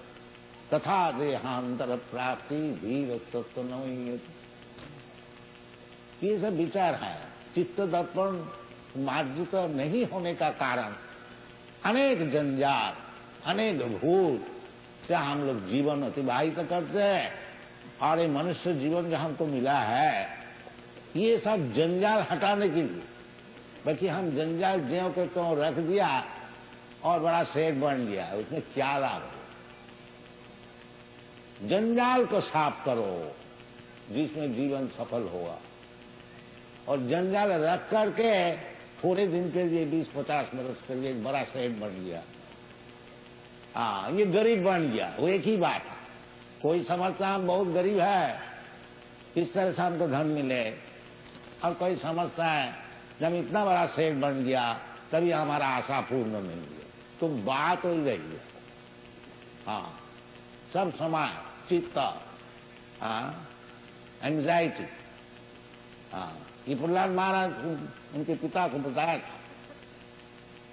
तथा देहांतर प्राप्ति धीर तत्व नमयति। ये सब विचार है। चित्त दर्पण मार्जित नहीं होने का कारण अनेक जंजाल, अनेक भूत से हम लोग जीवन अतिबाहित करते हैं। और ये मनुष्य जीवन जो हमको मिला है, ये सब जंजाल हटाने के लिए। बाकी हम जंजाल ज्यों के त्यों रख दिया और बड़ा सेठ बन गया, उसमें क्या लाभ हो। जंजाल को साफ करो जिसमें जीवन सफल होगा। और जंजाल रख करके थोड़े दिन के लिए 20-50 वर्ष के लिए एक बड़ा सेठ बन गया, ये गरीब बन गया, वो एक ही बात है। कोई समझता हम बहुत गरीब है, इस तरह से हमको धन मिले, और कोई समझता है जब इतना बड़ा सेठ बन गया तभी हमारा आशा पूर्ण नहीं हुई। तो बात वही रही है। सब समय चित्त, एंजाइटी। ये प्रहलाद महाराज उनके पिता को बताया था,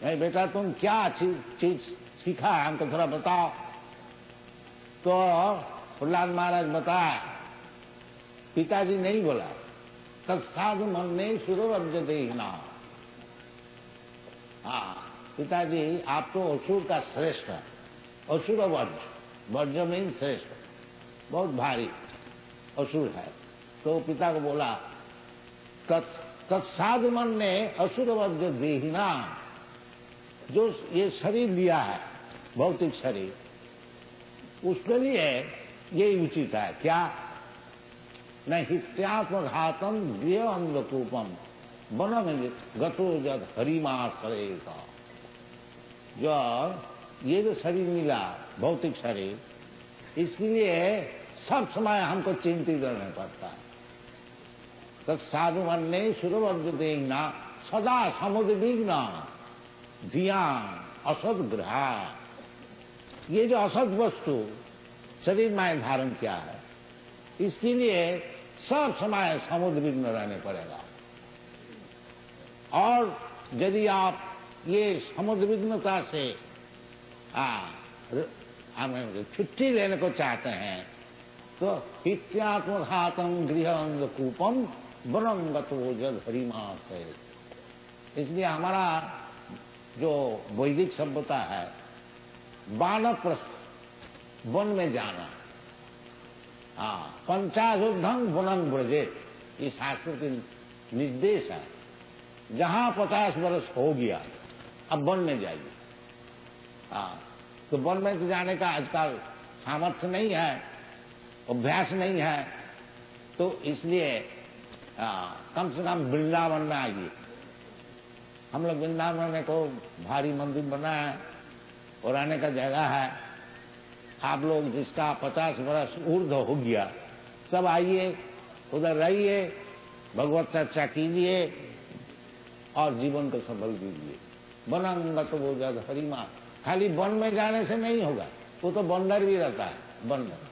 नहीं बेटा तुम क्या चीज सीखा है हमको थोड़ा बताओ। तो प्रहलाद महाराज बताया, पिताजी नहीं बोला, तत्साधु मन ने सुरवज्य देखना। पिताजी आप तो असुर का श्रेष्ठ है, असुर वर्ज मीन श्रेष्ठ, बहुत भारी असुर है। तो पिता को बोला, तत्साधु मन ने असुर वर्ज देहिना, जो ये शरीर लिया है भौतिक शरीर, उसके लिए ये उचित है क्या, न हित्यात्मघातम गृह अंधकूपम बनम गतो जद हरिमाश्रय का। जो ये जो शरीर मिला भौतिक शरीर, इसके लिए सब समय हमको चिंतित रहना पड़ता है। तत्साधु मन ने सुरवज्ञ देखना सदा समुद्विग्न ध्यान असद ग्रहा। ये जो असद वस्तु शरीर में धारण किया है, इसके लिए सब समय समुद्विग्न रहने पड़ेगा। और यदि आप ये समुद्विग्नता से छुट्टी लेने को चाहते हैं तो हित्यात्मघातम गृह अंगकूपम वनंगतो जद हरिमास है। इसलिए हमारा जो वैदिक सभ्यता है, वानप्रस्थ वन में जाना, पंचाशुद्धं वनं व्रजेत, ये शास्त्र के निर्देश है। जहां 50 वर्ष हो गया अब वन में जाइए। तो वन में तो जाने का आजकल सामर्थ्य नहीं है, अभ्यास नहीं है, तो इसलिए कम से कम वृंदावन में आइए। हम लोग वृंदावन में को भारी मंदिर बना है और आने का जगह है। आप लोग जिसका 50 वर्ष ऊर्ध्व हो गया सब आइए, उधर रहिए, भगवत चर्चा कीजिए और जीवन को सफल कीजिए। वनंगत वो जद हरिमा, खाली वन में जाने से नहीं होगा, वो तो बंदर भी रहता है, बंदर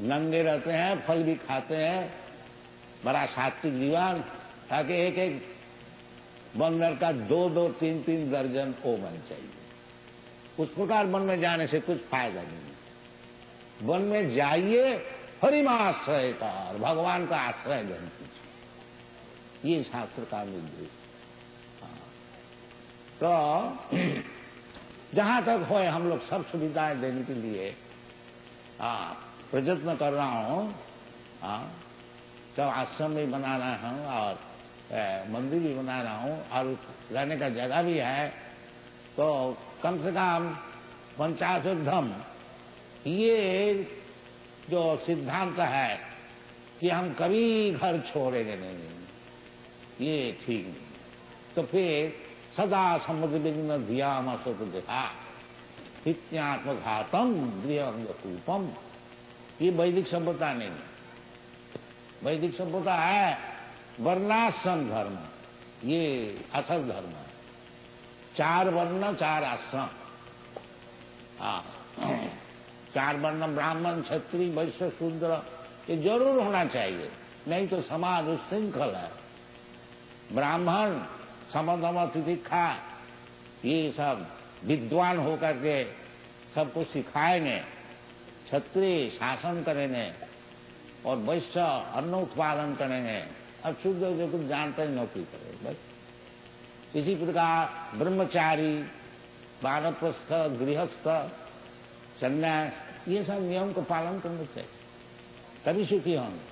नंगे रहते हैं, फल भी खाते हैं, बड़ा सात्विक जीवन, ताकि एक एक बंदर का 2-2, 3-3 दर्जन ओवन चाहिए। उस प्रकार वन में जाने से कुछ फायदा नहीं। वन में जाइए, हरिमाश्रय का, भगवान का आश्रय ग्रहण कीजिए, ये शास्त्र का निर्देश। तो जहां तक हो हम लोग सब सुविधाएं देने के लिए प्रयत्न कर रहा हूं। तो आश्रम भी बना रहा हूं और मंदिर भी बना रहा हूं और रहने का जगह भी है। तो कम से कम 50 ये जो सिद्धांत है कि हम कभी घर छोड़ेंगे नहीं, ये ठीक नहीं। तो फिर सदा समुद्र विघ्न धिया मसुत दिखा हित्यात्मघातम गृह अंगकूपम, ये वैदिक सभ्यता नहीं। वैदिक सभ्यता है वर्णाश्रम धर्म, ये असल धर्म है। 4 वर्ण 4 आश्रम, 4 वर्ण ब्राह्मण क्षत्रिय वैश्य शूद्र, ये जरूर होना चाहिए, नहीं तो समाज उच्छृंखल है। ब्राह्मण समदम तितिक्षा, ये सब विद्वान होकर के सबको सिखाएंगे, क्षत्रिय शासन करेंगे और वैश्य अन्न उत्पादन करेंगे, अब शूद्र जो कुछ जानते हैं नौकरी करेंगे बस। इसी प्रकार ब्रह्मचारी, वानप्रस्थ, गृहस्थ, सन्यास, ये सब नियम को पालन करना चाहिए, तभी सुखी होंगे।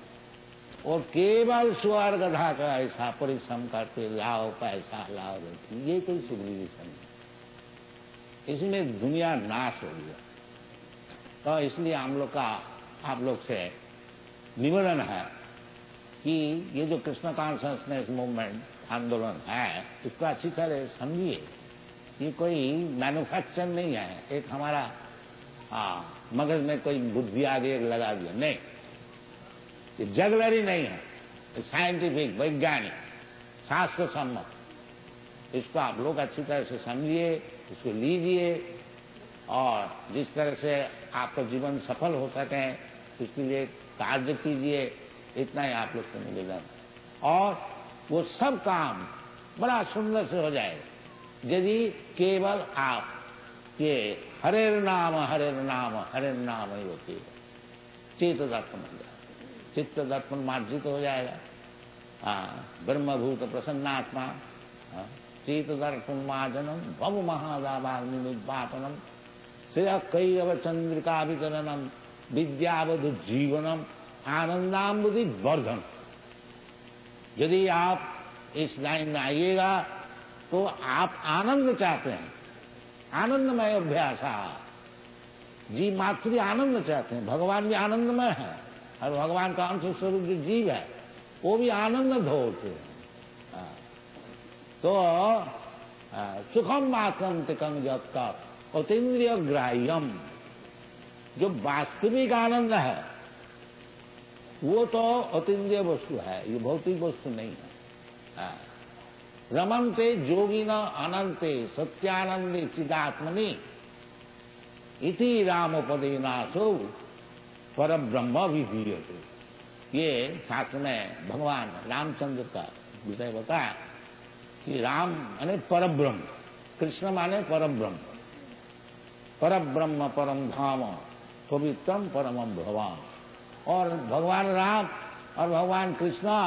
और केवल स्वर्ग गधा का ऐसा परिश्रम करते लाओ पैसा लाओ, ये कोई सिविलाइजेशन नहीं, इसमें दुनिया नाश हो गया। तो इसलिए हम लोग का आप लोग से निवेदन है कि ये जो कृष्ण कॉन्शसनेस मूवमेंट आंदोलन है, इसको अच्छी तरह समझिए। ये कोई मैन्युफैक्चर नहीं है, एक हमारा मगज में कोई बुद्धि आगे लगा दिया, नहीं, ये जगलरी नहीं है, साइंटिफिक वैज्ञानिक शास्त्र सम्मत। इसको आप लोग अच्छी तरह से समझिए, इसको लीजिए और जिस तरह से आपका जीवन सफल हो सके इसके लिए कार्य कीजिए, इतना ही आप लोग से निवेदन। और वो सब काम बड़ा सुंदर से हो जाएगा यदि केवल आप ये हरेर नाम ही होती है, चेत दर्पण हो जाएगा, चित्त दर्पण मार्जित हो जाएगा। ब्रह्मभूत प्रसन्नात्मा, चेत दर्पण मार्जनम भव महादावाग्निपातनम श्रेय कैव चंद्रिका वितरणम विद्यावधु जीवनम आनंदाम्बुधि वर्धन। यदि आप इस लाइन में आइएगा तो आप आनंद चाहते हैं, आनंदमय अभ्यास, जीव मात्र आनंद चाहते हैं, भगवान भी आनंदमय है और भगवान का अंश स्वरूप जो जीव है वो भी आनंद ढोते हैं। तो सुखम मात्रम तिकम जब का अतीन्द्रिय ग्राह्यम, जो वास्तविक आनंद है वो तो अतीन्द्रिय वस्तु है, ये भौतिक वस्तु नहीं है। रमन्ते जोगिन अनंते सत्यानंदे चिदात्मनि इति रामोपदेनासो पर ब्रह्म विधीयते। ये शास्त्र में भगवान रामचंद्र का विषय बताया कि राम माने परब्रह्म, कृष्ण माने परब्रह्म, परब्रह्म परम धाम पवित्रम परमम भगवान। और भगवान राम और भगवान कृष्णा,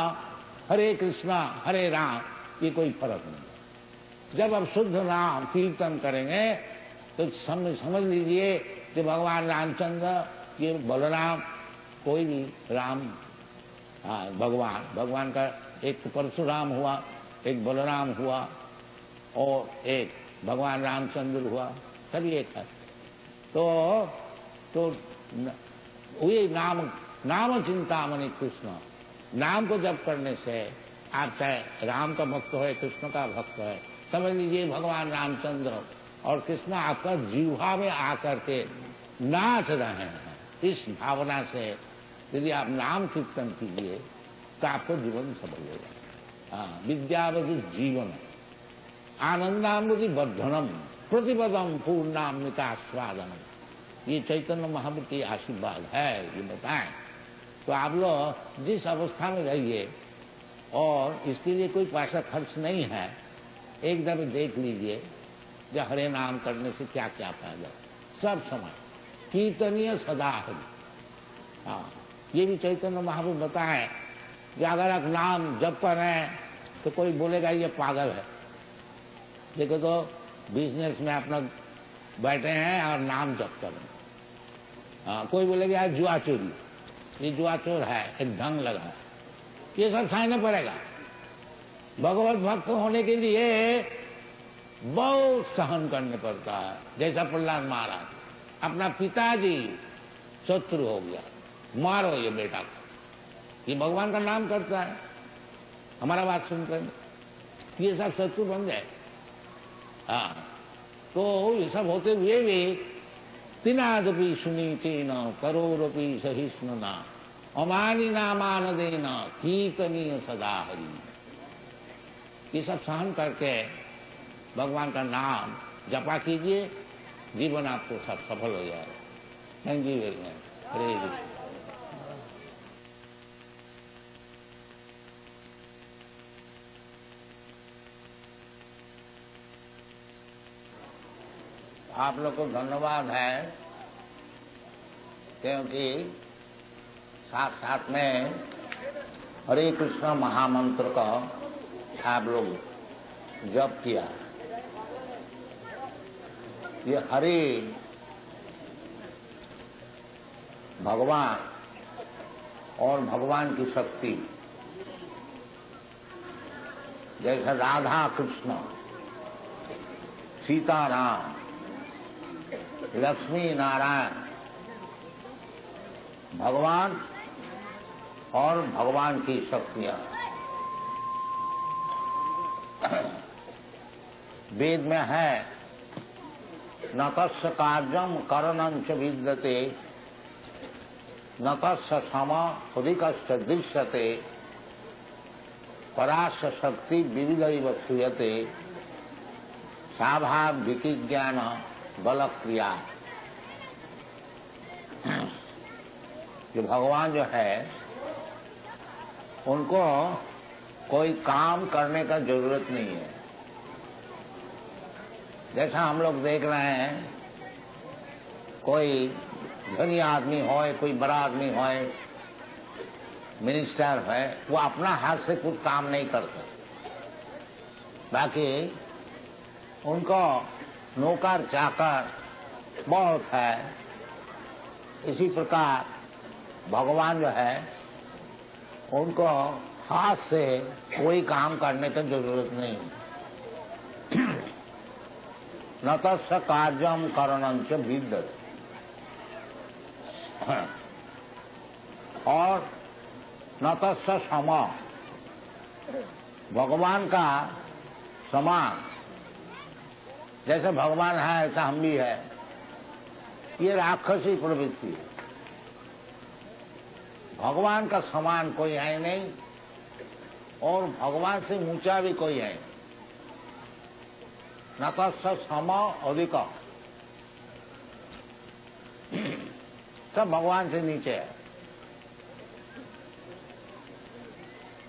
हरे कृष्णा हरे राम, ये कोई फर्क नहीं। जब आप शुद्ध नाम कीर्तन करेंगे तो समझ लीजिए कि भगवान रामचंद्र, ये बलराम, कोई भी राम, भगवान का एक परशुराम हुआ, एक बलराम हुआ और एक भगवान रामचंद्र हुआ, सभी एक है। तो वही नाम चिंतामणि कृष्ण, नाम को जप करने से आप चाहे राम का भक्त हो, कृष्ण का भक्त है, समझ लीजिए भगवान रामचंद्र और कृष्ण आपका जीवा में आकर के नाच रहे हैं। इस भावना से यदि आप नाम कीर्तन कीजिए तो आपको जीवन सफल होगा। विद्यावधि जीवन आनंदामृति वर्धनम प्रतिपदम पूर्णामृता स्वादनम, ये चैतन्य महाप्रभु की आशीर्वाद है, ये बताएं। तो आप लोग जिस अवस्था में रहिए, और इसके लिए कोई पैसा खर्च नहीं है, एक दफे देख लीजिए जो हरे नाम करने से क्या क्या फायदा। सब समय कीर्तनीय सदा हरि। ये भी चैतन्य महाप्रभु बताएं कि अगर आप नाम जप कर रहे हैं तो कोई बोलेगा ये पागल है, देखो तो बिजनेस में अपना बैठे हैं और नाम जप कर रहे हैं। कोई बोलेगा जुआ चोरी, ये जुआ चोर है, एक ढंग लगा है, ये सब सहना पड़ेगा। भगवत भक्त होने के लिए बहुत सहन करने पड़ता है। जैसा प्रहलाद महाराज, अपना पिताजी शत्रु हो गया, मारो ये बेटा को, ये भगवान का नाम करता है, हमारा बात सुनकर ये सब शत्रु बन जाए। तो ये सब होते हुए भी तिनादपि सुनीचेन करोरपि सहिष्णुना अमानी नामान देना कीर्तनीय सदा हरि, ये सब सहन करके भगवान का नाम जपा कीजिए, जीवन आपको सब सफल हो जाएगा। Thank you very much. Hare Krishna. आप लोग को धन्यवाद है, क्योंकि साथ साथ में हरे कृष्ण महामंत्र का आप लोग जप किया। ये हरे भगवान और भगवान की शक्ति, जैसे राधा कृष्ण, सीताराम, लक्ष्मी नारायण, भगवान और भगवान की शक्तियां। वेद में है न तस्य कार्यम करणं च विद्यते न तस्य सम अधिकश्च दृश्यते परास्य शक्ति विविधैव श्रूयते स्वाभाविकी ज्ञान बल क्रिया। जो भगवान जो है उनको कोई काम करने का जरूरत नहीं है। जैसा हम लोग देख रहे हैं, कोई धनी आदमी हो, कोई बड़ा आदमी हो, मिनिस्टर है, वो अपना हाथ से कुछ काम नहीं करता, बाकी उनको नौकर चाकर बहुत है। इसी प्रकार भगवान जो है उनको हाथ से कोई काम करने की जरूरत नहीं। न तस्य कार्यम करणं च विद्यते, और न तस्य सम, भगवान का समान, जैसे भगवान है ऐसा हम भी है, ये राक्षसी प्रवृत्ति है। भगवान का समान कोई है नहीं और भगवान से ऊंचा भी कोई है। न तस्य सम अधिक, सब भगवान से नीचे है।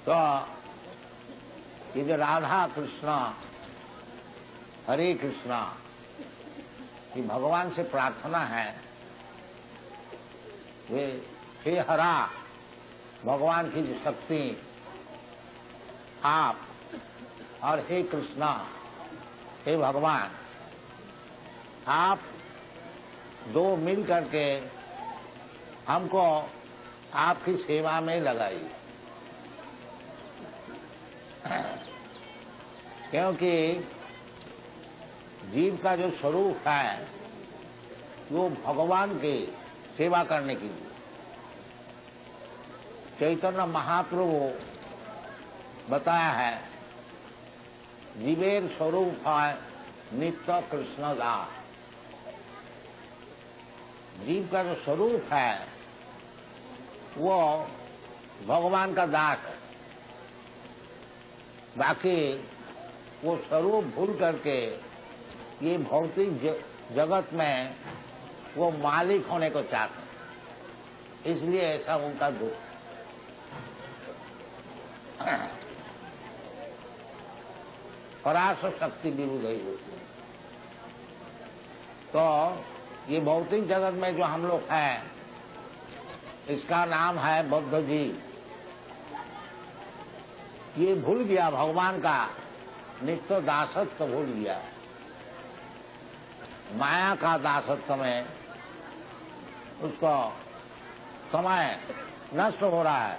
तो ये जो राधा कृष्णा हरे कृष्णा, ये भगवान से प्रार्थना है, वे हे हरा, भगवान की जो शक्ति आप, और हे कृष्णा, हे भगवान, आप दो मिल करके हमको आपकी सेवा में लगाइए। क्योंकि जीव का जो स्वरूप है वो भगवान की सेवा करने के लिए। चैतन्य महाप्रभु बताया है, जीवेर स्वरूप है नित्य कृष्ण दास। जीव का जो स्वरूप है वो भगवान का दास है। बाकी वो स्वरूप भूल करके ये भौतिक जगत में वो मालिक होने को चाहते, इसलिए ऐसा उनका दुख। पराशर शक्ति विरुद्ध ही होती। तो ये भौतिक जगत में जो हम लोग हैं, इसका नाम है बद्ध जीव। ये भूल गया भगवान का नित्य दासत्व, भूल गया माया का दासत्व में उसको समय नष्ट हो रहा है।